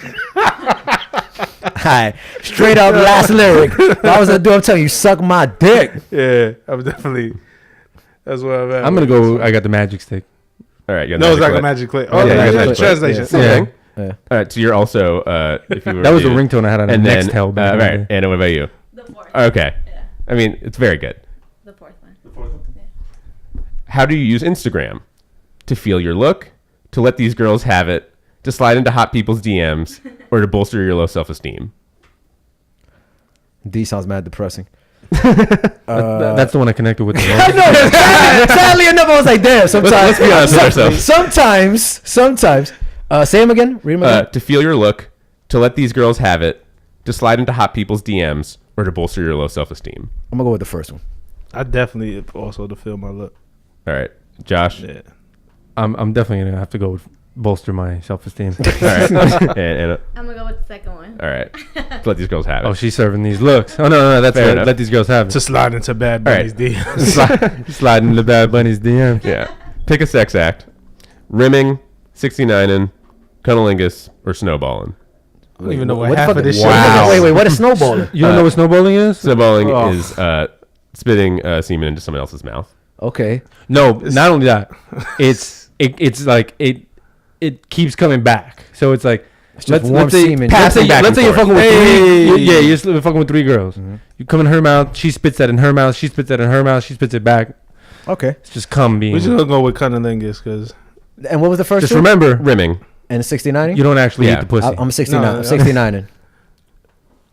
S5: Hi, straight up last lyric. If I was a dude, I'm telling you, suck my dick.
S7: Yeah, I'm definitely. That's what I'm at.
S1: I'm gonna go. I got the magic stick.
S6: All right, you got
S7: No, it's
S6: magic
S7: like a
S6: clit.
S7: magic clip. Oh,
S6: Yeah,
S7: yeah,
S6: you got
S7: yeah,
S6: magic clip.
S7: translation.
S5: Yeah.
S7: Same
S1: Yeah.
S7: thing.
S5: Yeah.
S6: All right, so you're also if you were
S1: That was the
S6: a dude.
S1: ringtone I had on
S6: and
S1: Next
S6: then,
S1: Hell back in the
S6: right,
S1: day.
S6: Anna, what about you?
S8: The fourth.
S6: Okay,
S8: Yeah.
S6: I mean it's very good.
S8: The fourth one.
S6: How do you use Instagram? To feel your look, to let these girls have it, to slide into hot people's DMs, or to bolster your low self-esteem?
S5: D sounds mad depressing.
S1: That's the one I connected with.
S5: I know. Sadly enough, I was like, damn. Sometimes,
S6: Let's be honest with ourselves.
S5: Sometimes. Say him again. Read him again.
S6: To feel your look, to let these girls have it, to slide into hot people's DMs, or to bolster your low self-esteem.
S5: I'm gonna go with the first one.
S7: I definitely also to feel my look.
S6: All right, Josh.
S7: Yeah.
S1: I'm definitely gonna have to go with bolster my self-esteem.
S6: All right, and
S8: I'm gonna go with the second one.
S6: all right, to let these girls have it.
S1: Oh, she's serving these looks. Oh no, that's
S6: Fair
S1: fair.
S6: enough.
S1: Let these girls have it.
S7: To slide into Bad Bunny's DMs.
S1: Sliding the Bad Bunny's DM.
S6: Yeah. Pick a sex act: rimming, 69ing, cunnilingus, or snowballing.
S7: I don't even know what
S5: What the
S7: half
S5: fuck
S7: of this
S5: is-
S7: shit
S1: Wow.
S7: is.
S5: Wait. What is snowballing?
S1: You don't know what snowballing is?
S6: Snowballing
S1: Oh.
S6: is spitting semen into someone else's mouth.
S5: Okay.
S1: No, not only that. It's like it keeps coming back. So it's like
S5: just warm semen.
S6: Passing back
S1: let's
S6: and
S1: say you're
S6: forth.
S1: fucking with
S7: Hey.
S1: three. Yeah, you're fucking with three girls. You come in her mouth. She spits that in her mouth. She spits that in her mouth. She spits it back.
S5: Okay.
S1: It's just cum being.
S7: We just gonna go with cunnilingus because
S5: And what was the first
S1: Just
S5: two?
S1: remember,
S6: Rimming.
S5: And 69?
S1: you don't actually
S6: Yeah.
S1: eat the pussy.
S5: I'm 69.
S7: No,
S5: I'm 69.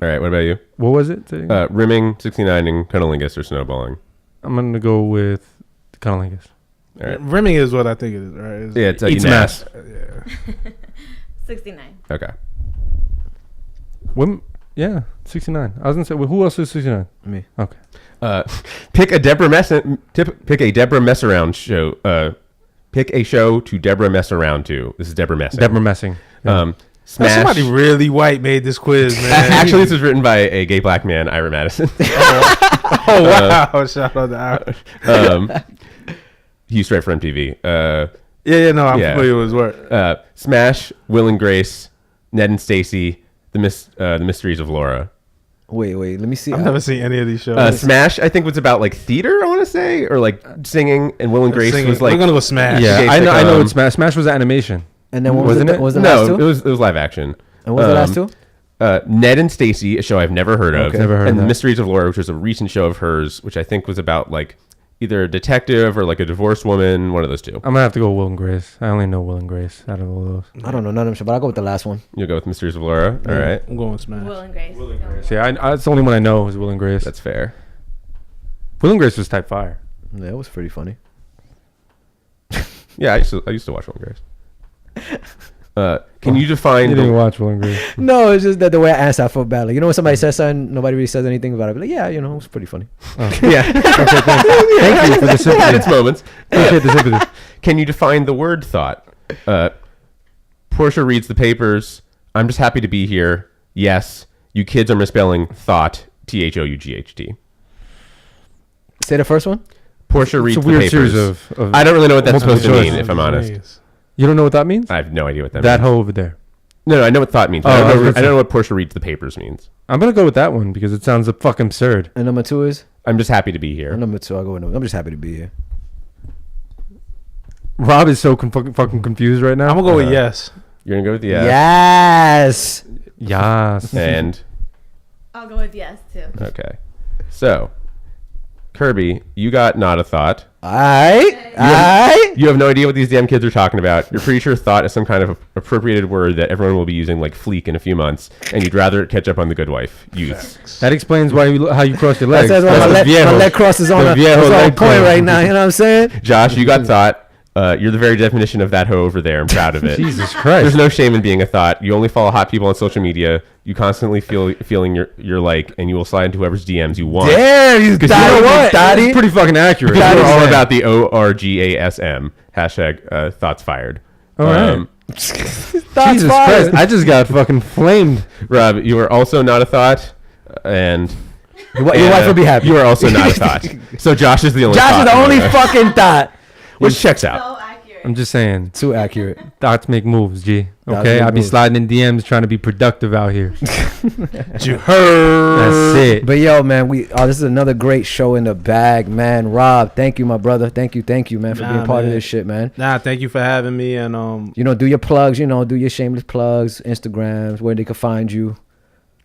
S6: All right, what about you?
S1: What was it?
S6: Rimming, 69ing, cunnilingus, or snowballing.
S1: I'm gonna go with the cunnilingus.
S6: All right.
S7: rimming is what I think it is, right? It's-
S6: Yeah, it's
S1: Eats
S6: you nas-
S1: mass.
S8: 69.
S6: Okay.
S1: Women, yeah, 69. I was gonna say, well, who else is 69?
S5: Me.
S1: Okay.
S6: Pick a Deborah mess around show. Pick a show to Deborah mess around to. This is Deborah messing.
S1: Deborah messing. Yeah.
S6: Smash.
S7: Somebody really white made this quiz, man.
S6: Actually, this was written by a gay black man, Ira Madison.
S7: Oh wow! Shout out to Ira.
S6: He used to write for MTV.
S7: Yeah, no, I'm
S6: Yeah.
S7: familiar with his work.
S6: Smash, Will and Grace, Ned and Stacy, the Mysteries of Laura.
S5: Wait. Let me see.
S7: I've never seen any of these shows.
S6: Smash, I think, was about like theater, I want to say, or like singing, and Will and Grace
S7: Singing.
S6: was like.
S7: We're gonna go Smash.
S1: Yeah,
S6: Okay,
S1: I know.
S6: sitcom.
S1: I know. It's Smash. Smash was animation.
S5: And then what was
S1: Wasn't
S5: it?
S1: it?
S5: Was the
S6: No,
S5: last two?
S6: it was live action.
S5: And what was the last two?
S6: Ned and Stacy, a show I've never heard of,
S5: Okay.
S1: Never heard
S6: and
S1: of
S6: The
S1: that.
S6: Mysteries of Laura, which was a recent show of hers, which I think was about like either a detective or like a divorced woman, one of those two.
S1: I'm gonna have to go with Will and Grace. I only know Will and Grace out of all those.
S5: I don't know none of them, but I'll go with the last one.
S6: You'll go with Mysteries of Laura. All right,
S7: I'm going Smash.
S8: Will and Grace.
S1: So yeah, it's the only one I know is Will and Grace.
S6: that's fair.
S1: Will and Grace was type fire.
S5: Yeah, it was pretty funny.
S6: Yeah, I used to watch Will and Grace. Can you define
S1: You
S6: the
S1: didn't watch Will and Grace.
S5: No, it's just that the way I answer, I felt bad. Like, you know, when somebody says something, nobody really says anything about it. I'd be like, yeah, you know, it was pretty funny.
S6: yeah?
S1: Thank you for the
S6: Had
S1: sympathy.
S6: its moments.
S1: Appreciate the sympathy.
S6: Can you define the word thought? Portia reads the papers. I'm just happy to be here. Yes, you kids are misspelling thought. THOUGHT.
S5: Say the first one.
S6: Portia reads
S1: It's a
S6: the
S1: weird
S6: papers.
S1: series of
S6: I don't really know what that's
S1: multiple
S6: supposed to
S1: choice.
S6: mean, if I'm honest.
S1: You don't know what that means?
S6: I have no idea what that
S1: That
S6: means.
S1: hoe over there.
S6: No, I know what thought means.
S1: Oh,
S6: I
S1: I
S6: don't
S1: was
S6: know,
S1: gonna
S6: I don't
S1: say-
S6: know what Portia reads the papers means.
S1: I'm gonna go with that one because it sounds fucking absurd.
S5: And number two is?
S6: I'm just happy to be here.
S5: Number two, I'll go with I'm just happy to be here.
S1: Rob is so fucking confused right now.
S7: I'm gonna go with yes.
S6: You're gonna go with the yes.
S5: Yes.
S1: Yes.
S6: And
S8: I'll go with yes too.
S6: okay, so Kerby, you got not a thought.
S5: Aight.
S6: You have no idea what these damn kids are talking about. You're pretty sure thought is some kind of appropriated word that everyone will be using like fleek in a few months, and you'd rather catch up on The Good Wife. Youths.
S1: That explains why how you cross your
S5: That
S1: legs.
S5: says why
S1: That's
S5: my
S1: the viejo.
S5: leg crosses on
S1: The
S5: a
S1: viejo
S5: it's on
S1: leg
S5: point
S1: cross.
S5: right now. You know what I'm saying?
S6: Josh, you got thought. You're the very definition of that hoe over there. I'm proud of it.
S1: Jesus Christ.
S6: There's no shame in being a thought. You only follow hot people on social media. You constantly feeling your like, and you will slide into whoever's DMs you want.
S5: Damn, you
S6: Because
S5: got
S6: you know what?
S5: Daddy.
S1: It's pretty fucking accurate.
S6: Because we're all
S1: Yeah.
S6: about the ORGASM hashtag thoughts fired.
S1: All right.
S5: That's
S1: Jesus
S5: fire.
S1: Christ. I just got fucking flamed.
S6: Rob, you are also not a thought, and
S5: Your wife will be happy.
S6: You are also not a thought. So Josh is the only.
S5: Josh
S6: thought
S5: is the only
S6: among us,
S5: fucking thought.
S6: which checks out.
S8: So accurate.
S1: I'm just saying.
S5: Too accurate.
S1: Thoughts make moves, G.
S5: Thoughts
S1: Okay?
S5: make
S1: I be
S5: moves.
S1: sliding in DMs trying to be productive out here.
S7: You heard.
S1: That's it.
S5: But yo, man, this is another great show in the bag, man. Rob, thank you, my brother. Thank you, man, for
S7: Nah,
S5: being part of
S7: man.
S5: this shit, man.
S7: Nah, thank you for having me. And
S5: You know, do your plugs. You know, do your shameless plugs, Instagrams, where they can find you.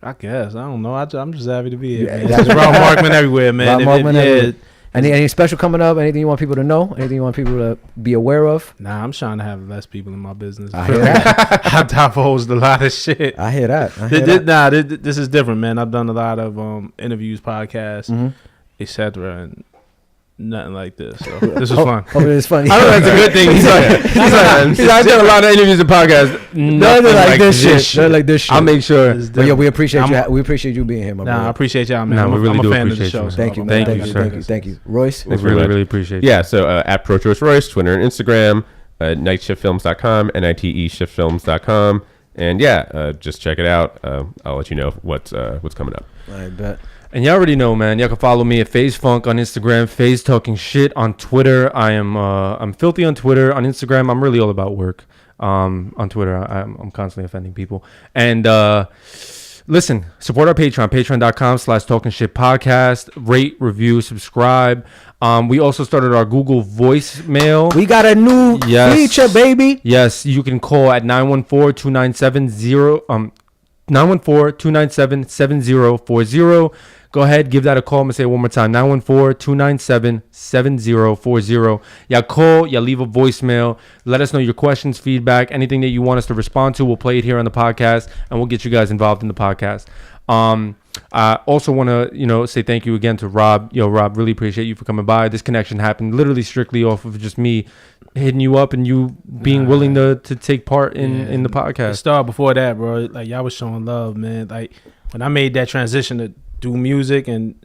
S7: I guess I don't know. I'm just happy to be here.
S5: Yeah,
S7: Man.
S5: that's-
S7: It's Rob Markman everywhere, man.
S5: Rob Markman everywhere. Any special coming up? Anything you want people to know? Anything you want people to be aware of?
S7: Nah, I'm trying to have less people in my business.
S5: I hear that.
S7: I've divulged a lot of shit.
S5: I hear that.
S7: This is different, man. I've done a lot of interviews, podcasts, etc., and nothing like this. So this was fun.
S5: Oh, it's funny.
S1: I don't know, that's a good thing. He's like, I've done a lot of interviews and podcasts.
S5: Nothing like this shit. Nothing like this shit.
S1: I'll make sure.
S5: But yo, we appreciate you. We appreciate you being here, my brother.
S7: I appreciate y'all, man.
S1: Nah, we really
S7: I'm a
S1: do
S7: fan of the
S1: appreciate
S7: show.
S1: you,
S7: so
S5: Thank you,
S1: Thank
S5: man.
S1: you, sir.
S5: Thank you. Royce?
S1: We really appreciate it.
S6: Yeah, so at ProChoice Royce, Twitter and Instagram, nightshiftfilms.com, niteshiftfilms.com. And yeah, just check it out. I'll let you know what's coming up.
S5: I bet.
S1: And you already know, man. Y'all can follow me at FaZe Funk on Instagram, FaZe Talking Shit on Twitter. I'm filthy on Twitter. On Instagram, I'm really all about work. On Twitter, I'm constantly offending people. And listen, support our Patreon, patreon.com/Talking Shit Podcast. Rate, review, subscribe. We also started our Google voicemail.
S5: We got a new feature, baby.
S1: Yes, you can call at 914-297-7040. Go ahead, give that a call. I'm going to say it one more time. 914-297-7040. Y'all call, y'all leave a voicemail. Let us know your questions, feedback, anything that you want us to respond to. We'll play it here on the podcast, and we'll get you guys involved in the podcast. I also want to, say thank you again to Rob. Rob, really appreciate you for coming by. This connection happened literally strictly off of just me hitting you up and you being willing to take part in the podcast.
S7: It started before that, bro. Like, y'all was showing love, man. Like, when I made that transition to do music, and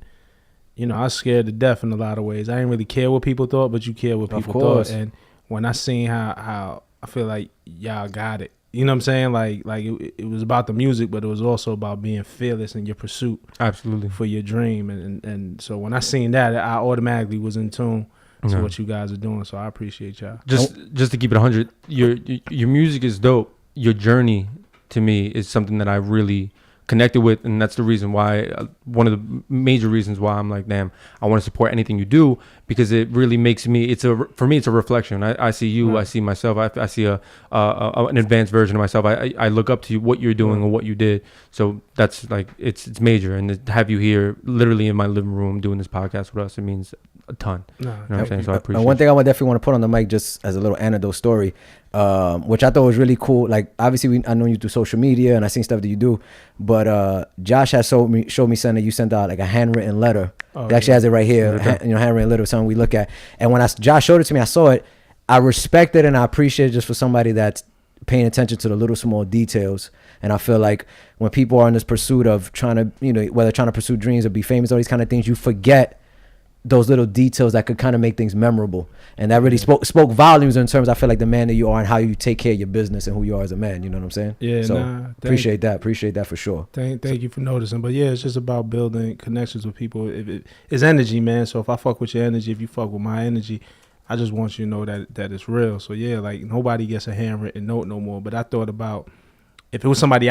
S7: I was scared to death in a lot of ways. I didn't really care what people thought, but you care what people thought. And when I seen how I feel like y'all got it, you know what I'm saying? Like it was about the music, but it was also about being fearless in your pursuit.
S1: Absolutely.
S7: For your dream. And so when I seen that, I automatically was in tune to what you guys are doing. So I appreciate y'all.
S1: Just to keep it 100, your music is dope. Your journey to me is something that I really connected with, and that's the reason why, one of the major reasons why I'm like, damn, I want to support anything you do, because it really makes me, for me it's a reflection. I see you, I see myself, I see an advanced version of myself. I look up to you, what you're doing or what you did. So that's like, it's major, and to have you here literally in my living room doing this podcast with us, it means a ton. You know what I'm saying? So I appreciate it.
S5: One thing I would definitely want to put on the mic, just as a little anecdote story, which I thought was really cool. Like, obviously I know you through social media and I seen stuff that you do, but Josh has showed me something that you sent out, like a handwritten letter. It actually has it right here, handwritten letter, something we look at. And when Josh showed it to me, I saw it. I respect it and I appreciate it just for somebody that's paying attention to the little small details. And I feel like when people are in this pursuit of trying to, whether trying to pursue dreams or be famous, all these kind of things, you forget those little details that could kind of make things memorable. And that really spoke volumes in terms, I feel like, the man that you are and how you take care of your business and who you are as a man. You know what I'm saying?
S7: Yeah.
S5: So appreciate that for sure.
S7: Thank you for noticing. But yeah, it's just about building connections with people. It's energy, man. So if I fuck with your energy, if you fuck with my energy, I just want you to know that it's real. So yeah, like, nobody gets a handwritten note no more. But I thought about, if it was somebody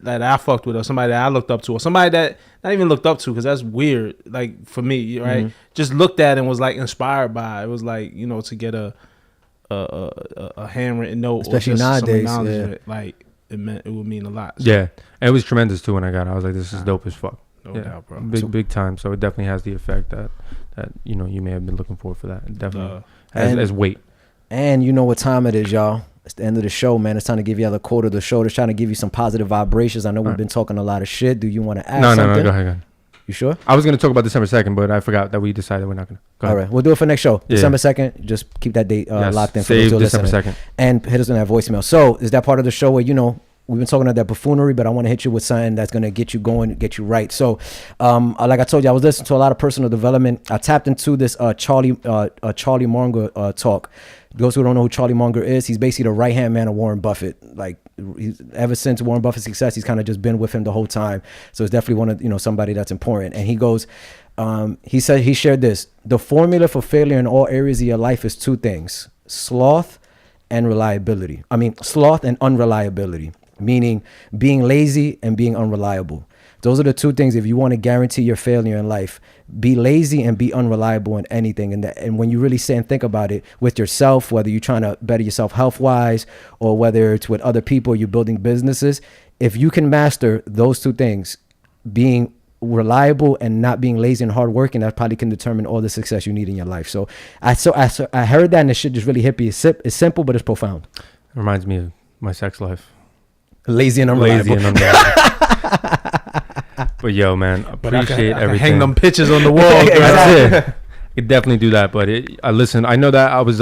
S7: that I fucked with, or somebody that I looked up to, or somebody that not even looked up to, because that's weird, like, for me, right? Mm-hmm. Just looked at and was like inspired by it. Was like, to get a handwritten note,
S5: especially
S7: or just
S5: nowadays,
S7: some acknowledgement, like, it would mean a lot. So.
S1: Yeah, and it was tremendous too when I got it. I was like, this is dope as fuck.
S7: No doubt, bro.
S1: Big time. So it definitely has the effect that you may have been looking for that. It definitely as weight. And
S5: you know what time it is, y'all. It's the end of the show, man. It's time to give you the quote of the show. It's trying to give you some positive vibrations. I know we've been talking a lot of shit. Do you want to add something?
S1: No, go ahead.
S5: You sure?
S1: I was going to talk about December 2nd, but I forgot that we decided we're not going to.
S5: All right. We'll do it for next show. Yeah. December 2nd. Just keep that date locked in for those who are listening. December 2nd. And hit us on that voicemail. So is that part of the show where, we've been talking about that buffoonery, but I want to hit you with something that's going to get you going, get you right. So, like I told you, I was listening to a lot of personal development. I tapped into this Charlie Munger talk. Those who don't know who Charlie Munger is, he's basically the right-hand man of Warren Buffett. Like, ever since Warren Buffett's success, he's kind of just been with him the whole time. So it's definitely one of, somebody that's important. And he goes, he shared this: the formula for failure in all areas of your life is two things: sloth and reliability. Sloth and unreliability, meaning being lazy and being unreliable. Those are the two things. If you want to guarantee your failure in life, be lazy and be unreliable in anything. And when you really sit and think about it with yourself, whether you're trying to better yourself health-wise or whether it's with other people, you're building businesses, if you can master those two things, being reliable and not being lazy and hardworking, that probably can determine all the success you need in your life. So I heard that, and the shit just really hit me. It's simple, but it's profound.
S1: It reminds me of my sex life.
S5: Lazy and unreliable.
S1: But yo, man, appreciate
S7: I can
S1: everything.
S7: hang them pictures on the wall.
S1: That's it. Could definitely do that, but I listen. I know that I was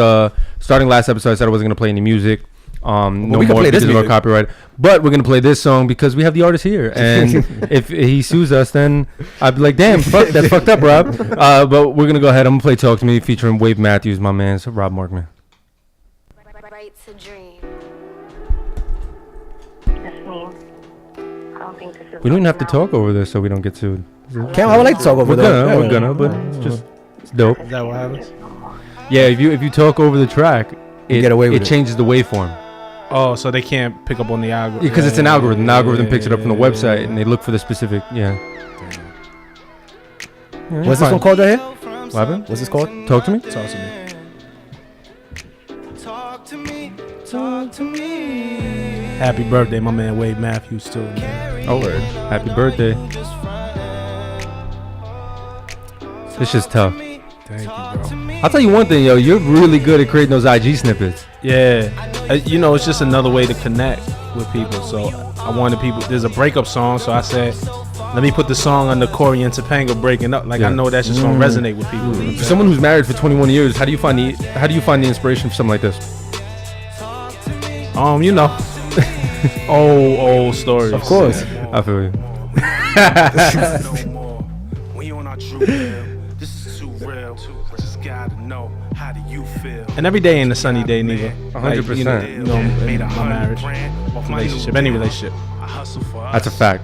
S1: starting last episode. I said I wasn't gonna play any music. No
S5: we can
S1: more
S5: play this
S1: because of our
S5: music.
S1: copyright. But we're gonna play this song because we have the artist here, and if he sues us, then I'd be like, damn, that's fucked up, Rob. But we're gonna go ahead. I'm gonna play "Talk to Me" featuring Wave Matthews, my man, Rob Markman.
S9: Writes a dream. That's me. I don't think this is.
S1: We don't even have to talk over this, so we don't get sued.
S5: Cam, I would like to talk over that.
S1: We're gonna, but it's dope.
S7: Is that what happens?
S1: Yeah, if you talk over the track, it
S5: get away with it.
S1: changes the waveform.
S7: Oh, so they can't pick up on the algorithm.
S1: Because it's an algorithm. The algorithm picks it up from the website, and they look for the specific. Yeah.
S5: What's this one called right here?
S1: What happened?
S5: What's this called?
S1: Talk to me.
S7: Talk to me. Happy birthday, my man Wade Matthews too. Man.
S1: Oh, word. Happy birthday. This shit's tough.
S7: Thank you, bro.
S1: I'll tell you one thing, yo. You're really good at creating those IG snippets.
S7: Yeah, it's just another way to connect with people. So I wanted people. There's a breakup song, so I said, let me put the song under Corey and Topanga breaking up. Like I know that's just gonna resonate with people.
S1: For someone who's married for 21 years, how do you find the inspiration for something like this?
S7: Old stories.
S5: Of course.
S1: I feel you.
S7: And every day ain't a sunny day neither.
S1: 100%.
S7: In my marriage, relationship, any relationship.
S1: That's a fact.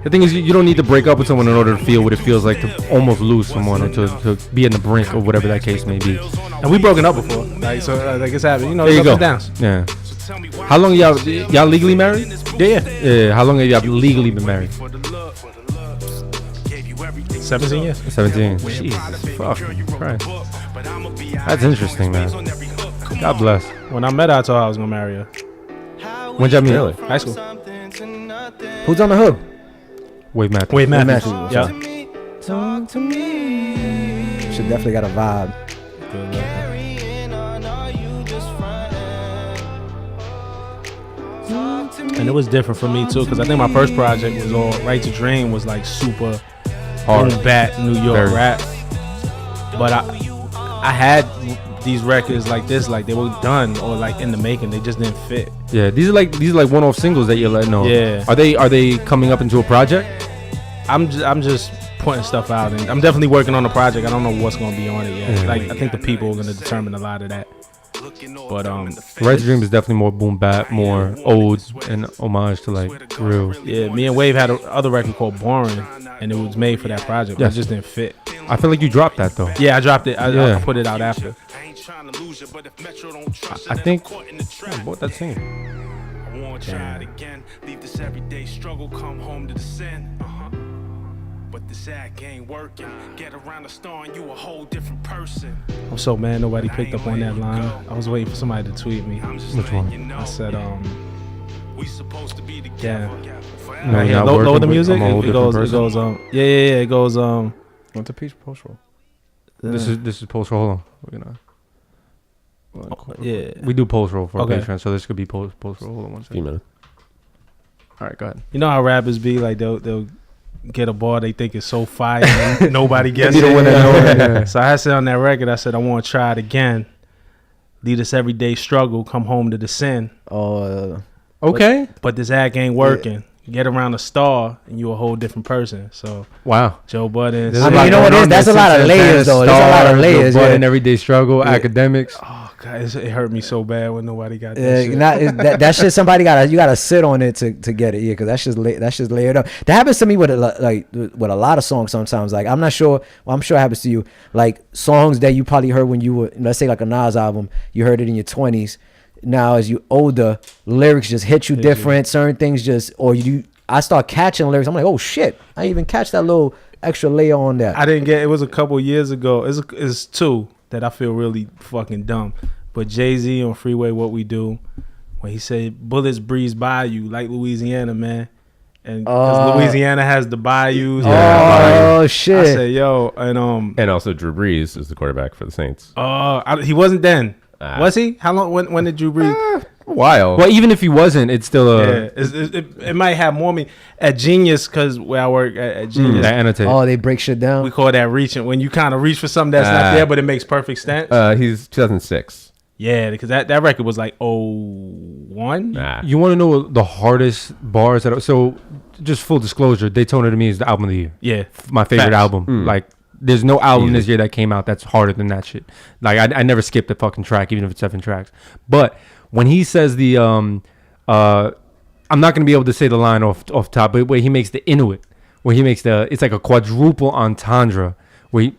S1: The thing is, you don't need to break up with someone in order to feel what it feels like to almost lose someone or to be in the brink of whatever that case may be.
S7: And we broken up before, like it's happened.
S1: There you
S7: It's
S1: go.
S7: ups and downs.
S1: Yeah. How long y'all legally married? Yeah. How long have y'all legally been married?
S7: 17 years.
S1: 17. Jesus fucking Christ. That's interesting, man. God bless.
S7: When I met her, I told her I was gonna marry her.
S1: When'd y'all meet?
S6: Really?
S7: High school.
S5: Who's on the hook?
S1: Wave Matthews.
S7: Wade Matthews.
S5: Matthews.
S7: Yeah.
S5: Talk to me. Should definitely got a vibe.
S7: And it was different for me too, because I think my first project was all Right to Dream was like super hard, bat New York
S1: Very.
S7: rap. But I had these records like this, like they were done or like in the making. They just didn't fit.
S1: Yeah, these are like one-off singles that you're letting know.
S7: Yeah.
S1: Are they coming up into a project?
S7: I'm just putting stuff out, and I'm definitely working on the project. I don't know what's gonna be on it yet.
S1: Yeah.
S7: Like I think the people are gonna determine a lot of that. But
S1: Right to Dream is definitely more boom bap, more odes and homage to like real.
S7: yeah, me and Wave had a other record called Boring, and it was made for that project. But
S1: Yes.
S7: it just didn't fit.
S1: I feel like you dropped that though.
S7: Yeah, I dropped it.
S1: Yeah.
S7: I put it out after.
S1: I think I bought that singing.
S4: I won't try it again. Leave this everyday struggle, come home to the sin. But this act ain't working. Get around the star and you a whole different person.
S7: I'm so mad nobody picked up on that line. I was waiting for somebody to tweet me.
S1: Which one?
S7: I said,
S4: We supposed to be
S7: yeah.
S4: together.
S1: No,
S7: Right
S1: you're
S7: here,
S1: not
S7: lower
S1: working
S7: the
S1: with-
S7: music.
S1: I'm a whole
S7: It
S1: different
S7: goes,
S1: person.
S7: yeah, it goes,
S5: Want the peach post roll?
S1: This is post roll. Hold on. We're gonna.
S7: yeah.
S1: We do post roll for
S7: Okay.
S1: Patreon, so this could be post roll. Hold on one
S6: Few
S1: second.
S6: minutes.
S1: All right, go ahead.
S7: You know how rappers be like they'll get a bar they think is so fire and nobody gets
S1: Be the
S7: it.
S1: one that know it.
S7: So I said on that record, I said I want to try it again. Lead this everyday struggle, come home to the sin.
S1: Okay.
S7: But this act ain't working. Get around a star and you a whole different person. So
S1: Wow.
S7: Joe Budden.
S5: I mean, you know what it is? That's a lot of layers, though. There's a lot of layers.
S1: But
S5: Yeah.
S1: in everyday struggle, academics.
S7: Oh God, it hurt me so bad when nobody got that
S5: Yeah,
S7: shit.
S5: that shit. Somebody gotta sit on it to get it. Yeah, because that's just layered up. That happens to me with with a lot of songs sometimes. Like I'm not sure. Well, I'm sure it happens to you. Like songs that you probably heard when you were, let's say like a Nas album, you heard it in your 20s. Now as you older, lyrics just hit you different. Certain things just, or I start catching lyrics. I'm like, oh shit, I didn't even catch that little extra layer on that.
S7: I didn't get. It was a couple years ago. It's two that I feel really fucking dumb. But Jay-Z on Freeway What We Do, when he said bullets breeze by you like Louisiana, man, and 'cause Louisiana has the bayous.
S5: Shit!
S7: I said, yo,
S6: And also Drew Brees is the quarterback for the Saints.
S7: he wasn't then. Was he? How long? When did Drew Brees?
S6: A while.
S1: Well, even if he wasn't, it's still a
S7: it might have more meaning. At Genius, because where I work at Genius,
S1: that annotate.
S5: Oh, they break shit down.
S7: we call that reaching. When you kind of reach for something that's not there, but it makes perfect sense.
S6: He's 2006.
S7: Yeah, because that record was like 01.
S6: Nah.
S1: You want to know the hardest bars so just full disclosure, Daytona to me is the album of the year.
S7: Yeah,
S1: My favorite
S7: Facts.
S1: album. Like, there's no album this year that came out that's harder than that shit. Like, I never skipped a fucking track, even if it's 7 tracks. But when he says the I'm not gonna be able to say the line off top, but where he makes the Inuit, where he makes it's like a quadruple entendre. Where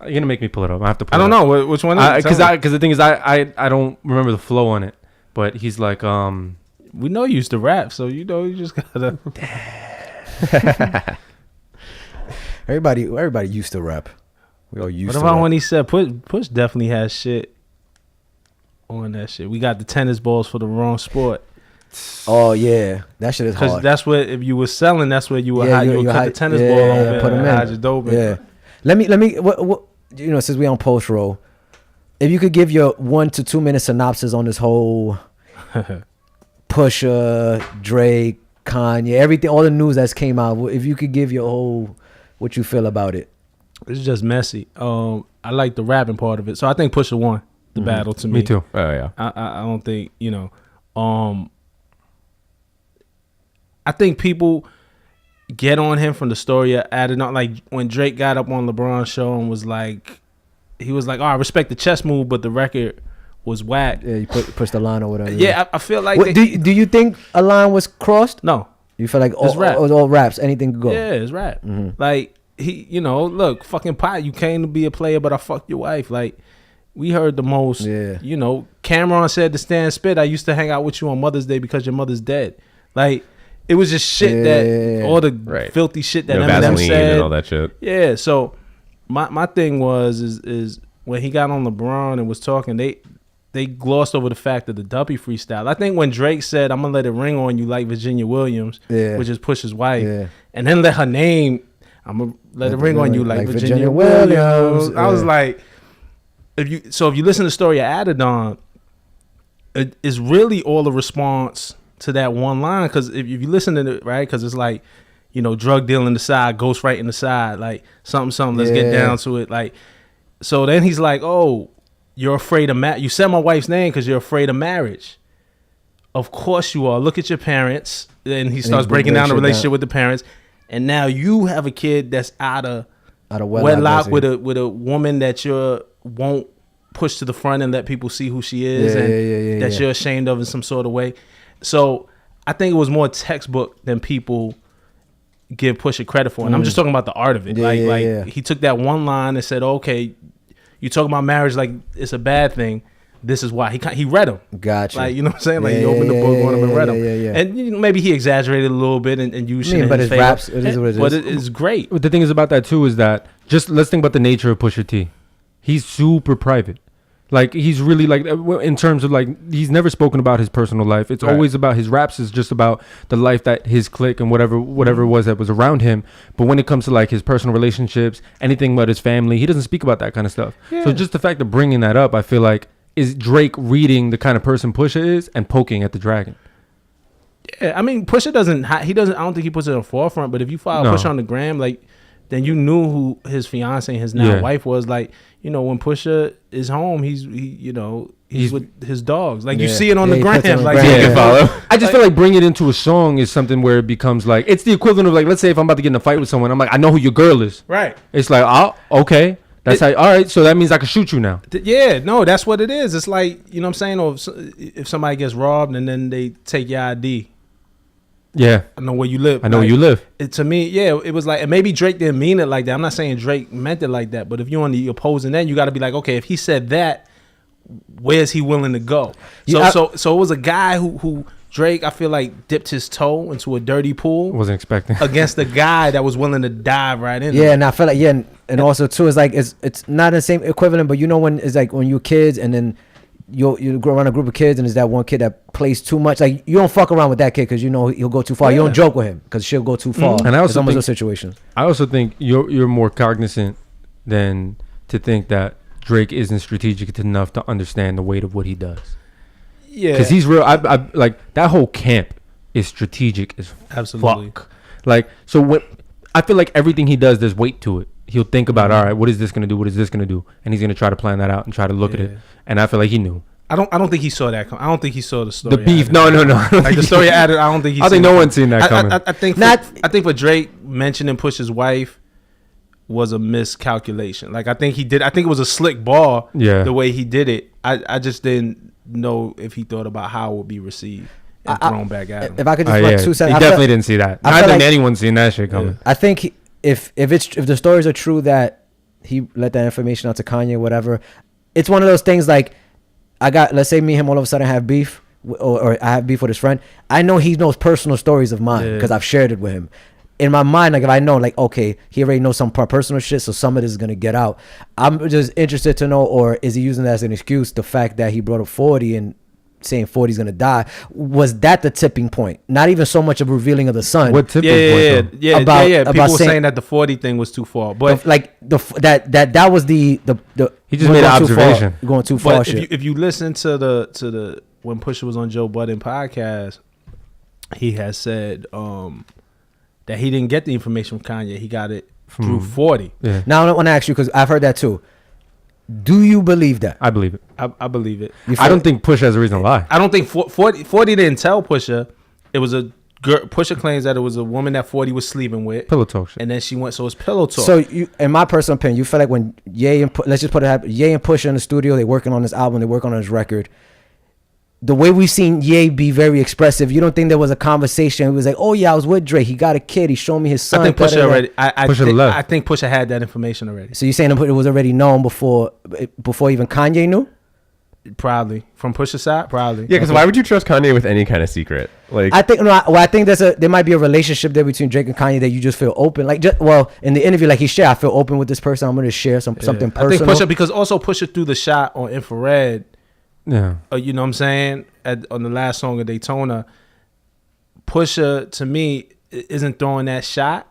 S1: you're gonna make me pull it up. I have to.
S7: I don't know which one.
S1: Because the thing is, I don't remember the flow on it. But he's like,
S7: we know you used to rap, so you just gotta.
S5: Everybody used to rap. We all used
S7: What
S5: to
S7: about
S5: rap.
S7: when he said Push definitely has shit on that shit. We got the tennis balls for the wrong sport.
S5: Oh yeah, that shit is
S7: Because
S5: hard.
S7: that's what if you were selling, that's where you would hide. You would cut the tennis ball on
S5: put them
S7: and
S5: in.
S7: hide your dope in.
S5: Yeah. Let me. What? Since we on post roll, if you could give your 1 to 2 minute synopsis on this whole Pusha, Drake, Kanye, everything, all the news that's came out. If you could give your whole, what you feel about it.
S7: It's just messy. I like the rapping part of it, so I think Pusha won the battle to me.
S1: me too.
S6: Oh yeah.
S7: I don't think I think people get on him from the story added on. Like when Drake got up on LeBron's show and was like, he was like, "Oh, I respect the chess move, but the record was whack."
S5: Yeah, you push the line or whatever.
S7: Yeah, I feel like
S5: What, do you think a line was crossed?
S7: no,
S5: You feel like
S7: It's rap.
S5: all raps, anything could go.
S7: yeah, it's rap. Like he, look, fucking pot. You came to be a player, but I fucked your wife. Like we heard the most.
S5: Yeah.
S7: Cameron said to Stan Spit, "I used to hang out with you on Mother's Day because your mother's dead." Like it was just shit that all the filthy shit that Eminem
S6: Vaseline
S7: said
S6: and all that shit.
S7: Yeah, so my thing is when he got on LeBron and was talking, they glossed over the fact of the Duppy freestyle. I think when Drake said, "I'm gonna let it ring on you like Virginia Williams," which is Push's wife, and then let her name, "I'm gonna let it ring on you like Virginia Williams." I was like, if you listen to the story of Adidon, it is really all a response to that one line. Because if you listen to it, right, because it's like, drug dealing aside, ghost writing aside, like something. Let's get down to it. Like, so then he's like, "Oh, you're afraid of you said my wife's name because you're afraid of marriage." Of course you are. Look at your parents. And he starts breaking down the relationship with the parents. And now you have a kid that's out of wedlock with a woman that you won't push to the front and let people see who she is that you're ashamed of in some sort of way. So I think it was more textbook than people give Pusha credit for. And I'm just talking about the art of it. He took that one line and said, "Okay, you talk about marriage like it's a bad thing. This is why." He read them.
S5: Gotcha.
S7: Like, you know what I'm saying? Like he opened the book on him and read them. And maybe he exaggerated a little bit and used shit in
S5: but
S7: his
S5: his
S7: favor.
S5: raps, it is what it is.
S7: But it is great.
S1: But the thing is about that too is that let's think about the nature of Pusha T. He's super private. Like he's really like in terms of like he's never spoken about his personal life. It's always about his raps is just about the life that his clique and whatever it was that was around him. But when it comes to like his personal relationships, anything about his family, he doesn't speak about that kind of stuff. Yeah. So just the fact of bringing that up, I feel like is Drake reading the kind of person Pusha is and poking at the dragon.
S7: Yeah, I mean Pusha doesn't. I don't think he puts it in the forefront. But if you follow Pusha on the gram, like then you knew who his fiance and his wife was. Like when Pusha is home, he's with his dogs. Like you see it on the gram. Like
S1: I just feel like bringing it into a song is something where it becomes like it's the equivalent of like let's say if I'm about to get in a fight with someone, I'm like I know who your girl is.
S7: Right.
S1: It's like okay. That's all right. So that means I can shoot you now.
S7: That's what it is. It's like, you know what I'm saying? Or if somebody gets robbed and then they take your ID.
S1: Yeah.
S7: I know where you live.
S1: I know where you live.
S7: To me, it was like, and maybe Drake didn't mean it like that. I'm not saying Drake meant it like that, but if you're on the opposing end, you got to be like, okay, if he said that, where's he willing to go? So it was a guy who Drake, I feel like, dipped his toe into a dirty pool.
S1: Wasn't expecting.
S7: Against a guy that was willing to dive right in.
S5: And I feel like, and also too, it's like, it's not the same equivalent, but when it's like when you're kids and then you grow around a group of kids and there's that one kid that plays too much. Like you don't fuck around with that kid because you know he'll go too far. You don't joke with him because she'll go too far.
S1: And I also
S5: It's almost
S1: think
S5: those situations.
S1: I also think you're more cognizant than to think that Drake isn't strategic enough to understand the weight of what he does.
S7: Yeah,
S1: Because he's real. I like that whole camp is strategic as
S7: Absolutely.
S1: fuck. Like so when I feel like everything he does, there's weight to it. He'll think about, all right, what is this gonna do? What is this gonna do? And he's gonna try to plan that out and try to look at it. And I feel like he knew.
S7: I don't think he saw that. I don't think he saw the story.
S1: The beef.
S7: added.
S1: No.
S7: Like the story added. I don't think he.
S1: I think no one's seen that coming.
S7: I think I think for Drake mentioning Push's wife was a miscalculation. Like I think he did. I think it was a slick ball.
S1: Yeah.
S7: The way he did it, I just didn't know if he thought about how it would be received and thrown back at him.
S5: If I could just
S1: Yeah.
S5: run 2 seconds,
S1: He definitely didn't see that.
S5: I
S1: I
S5: feel
S1: think
S5: like-
S1: anyone's seen that shit coming.
S5: I think if the stories are true that he let that information out to Kanye, whatever, it's one of those things like let's say me and him all of a sudden have beef or I have beef with his friend. I know he knows personal stories of mine because I've shared it with him. In my mind, like if I know, like okay, he already knows some personal shit, so some of this is gonna get out. I'm just interested to know, or is he using that as an excuse? The fact that he brought up 40 and saying 40's gonna die, was that the tipping point? Not even so much of revealing of the son.
S1: What tipping point?
S7: Yeah.
S5: About
S7: People were
S5: saying-
S7: saying that the 40 thing was too far, but
S5: like that was the
S1: He just made an observation.
S5: Going too far.
S7: But
S5: Shit.
S7: if you listen to the when Pusha was on Joe Budden podcast, he has said that he didn't get the information from Kanye. He got it through 40.
S1: Yeah,
S5: Now I want to ask you because I've heard that too. Do you believe that?
S1: I believe it.
S7: I believe it.
S5: You feel
S1: I don't think Push has a reason to lie.
S7: I don't think 40 didn't tell Pusha. It was a girl. Pusha claims that it was a woman that 40 was sleeping with.
S1: Pillow talk shit.
S7: And then she went, so it's pillow talk.
S5: So you, in my personal opinion, you feel like when Ye and let's just put it, Ye and Pusha in the studio, they working on this album, they working on this record. The way we've seen Ye be very expressive, you don't think there was a conversation? It was like, oh yeah, I was with Drake. He got a kid. He showed me his son.
S7: I think Pusha
S5: da-da-da.
S7: already.
S1: Pusha left.
S7: I think Pusha had that information already.
S5: So you're saying it was already known before even Kanye knew?
S7: Probably from Pusha's side. Probably.
S6: Yeah, because why would you trust Kanye with any kind of secret? Like,
S5: I think I think there might be a relationship there between Drake and Kanye that you just feel open. Like, in the interview, like he shared, I feel open with this person. I'm going to share something
S7: I think
S5: personal.
S7: Pusha, because also Pusha threw the shot on infrared.
S1: Yeah.
S7: You know what I'm saying? On the last song of Daytona, Pusha to me isn't throwing that shot,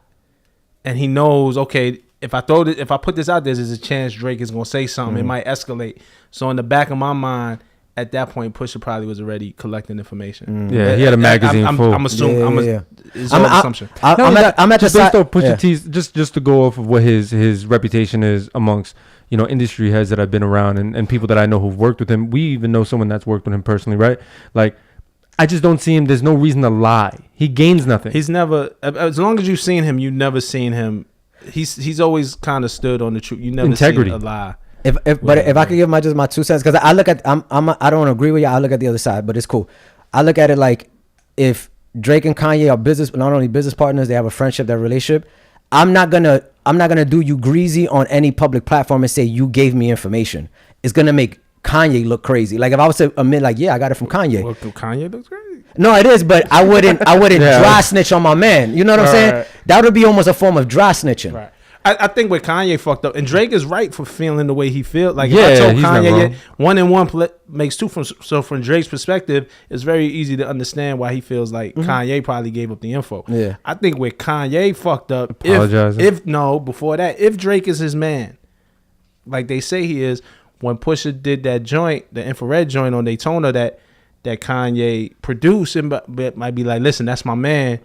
S7: and he knows, okay, if I put this out there, there's a chance Drake is gonna say something. It might escalate. So in the back of my mind, at that point, Pusha probably was already collecting information.
S1: Yeah, he had a magazine full.
S7: I'm assuming.
S5: Yeah.
S7: It's all assumption.
S5: I'm at the
S1: just
S5: side.
S1: based off Pusha
S5: Yeah.
S1: T's, just to go off of what his reputation is amongst industry heads that I've been around and people that I know who've worked with him. We even know someone that's worked with him personally, right? Like, I just don't see him. There's no reason to lie. He gains nothing.
S7: He's never, as long as you've seen him, you've never seen him. He's always kind of stood on the truth. You never
S1: Integrity.
S7: seen a lie.
S5: If I could give my 2 cents, because I look at I don't agree with you. I look at the other side, but it's cool. I look at it like if Drake and Kanye are not only business partners, they have a friendship, that relationship. I'm not gonna do you greasy on any public platform and say you gave me information. It's gonna make Kanye look crazy. Like if I was to admit, like, yeah, I got it from Kanye.
S7: Well, Kanye looks crazy.
S5: No, it is, but I wouldn't
S1: Yeah.
S5: dry snitch on my man. You know what I'm saying?
S7: Right.
S5: That would be almost a form of dry snitching.
S7: Right. I think where Kanye fucked up, and Drake is right for feeling the way he feels. Like,
S1: Yeah,
S7: if I told
S1: he's not
S7: Kanye,
S1: wrong.
S7: 1 and 1 makes 2. So from Drake's perspective, it's very easy to understand why he feels like Kanye probably gave up the info.
S5: Yeah.
S7: I think where Kanye fucked up,
S1: Apologizing.
S7: before that, if Drake is his man, like they say he is, when Pusha did that joint, the infrared joint on Daytona that Kanye produced, and but might be like, listen, that's my man.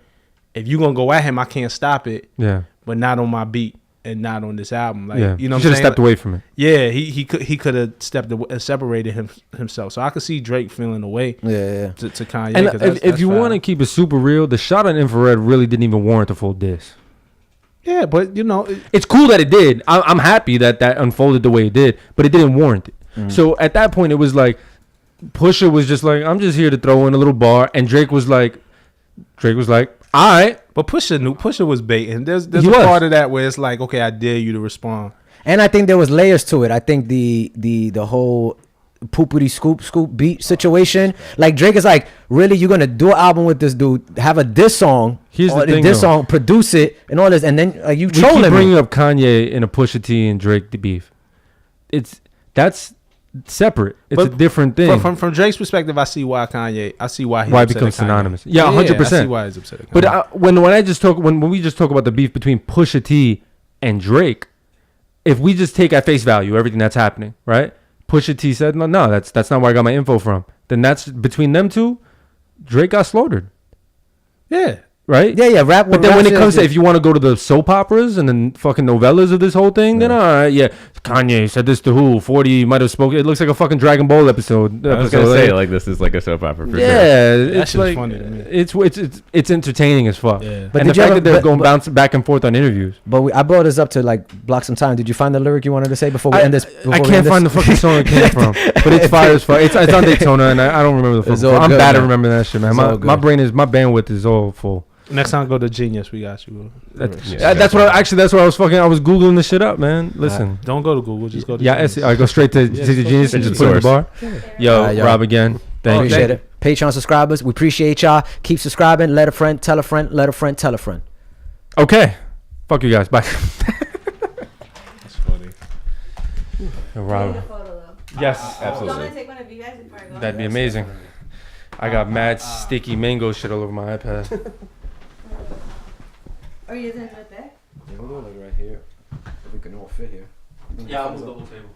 S7: If you gonna go at him, I can't stop it.
S1: Yeah.
S7: But not on my beat and not on this album. Like,
S1: Yeah.
S7: you know,
S1: He
S7: what
S1: should
S7: I'm
S1: have
S7: saying?
S1: stepped away from it.
S7: Yeah, he could have stepped away, separated himself. So I could see Drake feeling away.
S5: Yeah.
S7: To Kanye.
S1: And
S7: 'cause
S1: if you
S7: foul.
S1: want to keep it super real, the shot on infrared really didn't even warrant a full diss.
S7: yeah, but
S1: It's cool that it did. I'm happy that unfolded the way it did, but it didn't warrant it. So at that point, it was like Pusha was just like, I'm just here to throw in a little bar, and Drake was like, all right.
S7: but Pusha was baiting. There's
S1: He
S7: a
S1: was.
S7: part of that where it's like, okay, I dare you to respond.
S5: And I think there was layers to it. I think the whole poopity scoop beat situation. Like Drake is like, really, you're gonna do an album with this dude, have a diss song,
S1: Here's the
S5: or
S1: thing,
S5: diss
S1: though.
S5: song, produce it, and all this, and then you
S1: We keep
S5: trolling
S1: bringing
S5: me.
S1: up Kanye and a Pusha T and Drake the beef. That's separate. It's a
S7: But-
S1: different thing.
S7: But from Drake's perspective, I see why Kanye. I see why he's
S1: Why it
S7: upset
S1: becomes
S7: at Kanye.
S1: synonymous. Yeah,
S7: I
S1: 100%.
S7: see why he's upset at Kanye.
S1: But when I just talk when we just talk about the beef between Pusha T and Drake, if we just take at face value everything that's happening, right? Pusha T said, no, that's not where I got my info from. Then that's between them two. Drake got slaughtered,
S7: yeah.
S1: right?
S5: Yeah, rap.
S1: But then when it
S5: rap
S1: comes to
S5: shit-
S1: if you want to go to the soap operas and then fucking novellas of this whole thing, then all right, yeah. Kanye said this to who? 40 might have spoken. It looks like a fucking Dragon Ball episode.
S6: I was gonna say like this is like a soap opera. For sure.
S1: Yeah,
S7: That
S1: it's
S7: shit's
S1: like
S7: funny to me.
S1: it's entertaining as fuck.
S7: Yeah.
S5: But
S1: And the
S5: did you
S1: fact
S5: ever-
S1: that they're
S5: but-
S1: going
S5: but-
S1: bouncing back and forth on interviews.
S5: But I brought this up to like block some time. Did you find the lyric you wanted to say before we end this? before
S1: I
S5: we
S1: can't
S5: end
S1: find the
S5: this?
S1: fucking song it came from, but it's fire as fuck. It's on Daytona, and I don't remember the
S5: It's
S1: fucking
S5: all
S1: song. I'm
S5: good,
S1: bad at
S5: man.
S1: remembering that shit, man.
S5: It's all
S1: My
S5: good.
S1: brain is my bandwidth is all full.
S7: Next time, go to Genius. We got you.
S1: That's what I was fucking. I was googling this shit up, man. Listen,
S7: Don't go to Google. Just go to
S1: yeah,
S7: Genius.
S1: I go straight to the Genius and just put it in the bar. Yo,
S5: Yo.
S1: Rob again. Thank you.
S5: Appreciate it. Patreon subscribers, we appreciate y'all. Keep subscribing. Let a friend, tell a friend, let a friend, tell a friend.
S1: Okay, fuck you guys. Bye.
S7: That's funny.
S1: Yo, Rob. Yes,
S6: Absolutely.
S1: that'd be amazing. I got mad sticky mango shit all over my iPad.
S8: Are you using it right there?
S5: We'll do it like right here. We can all fit here.
S1: Yeah, I'll move the whole table.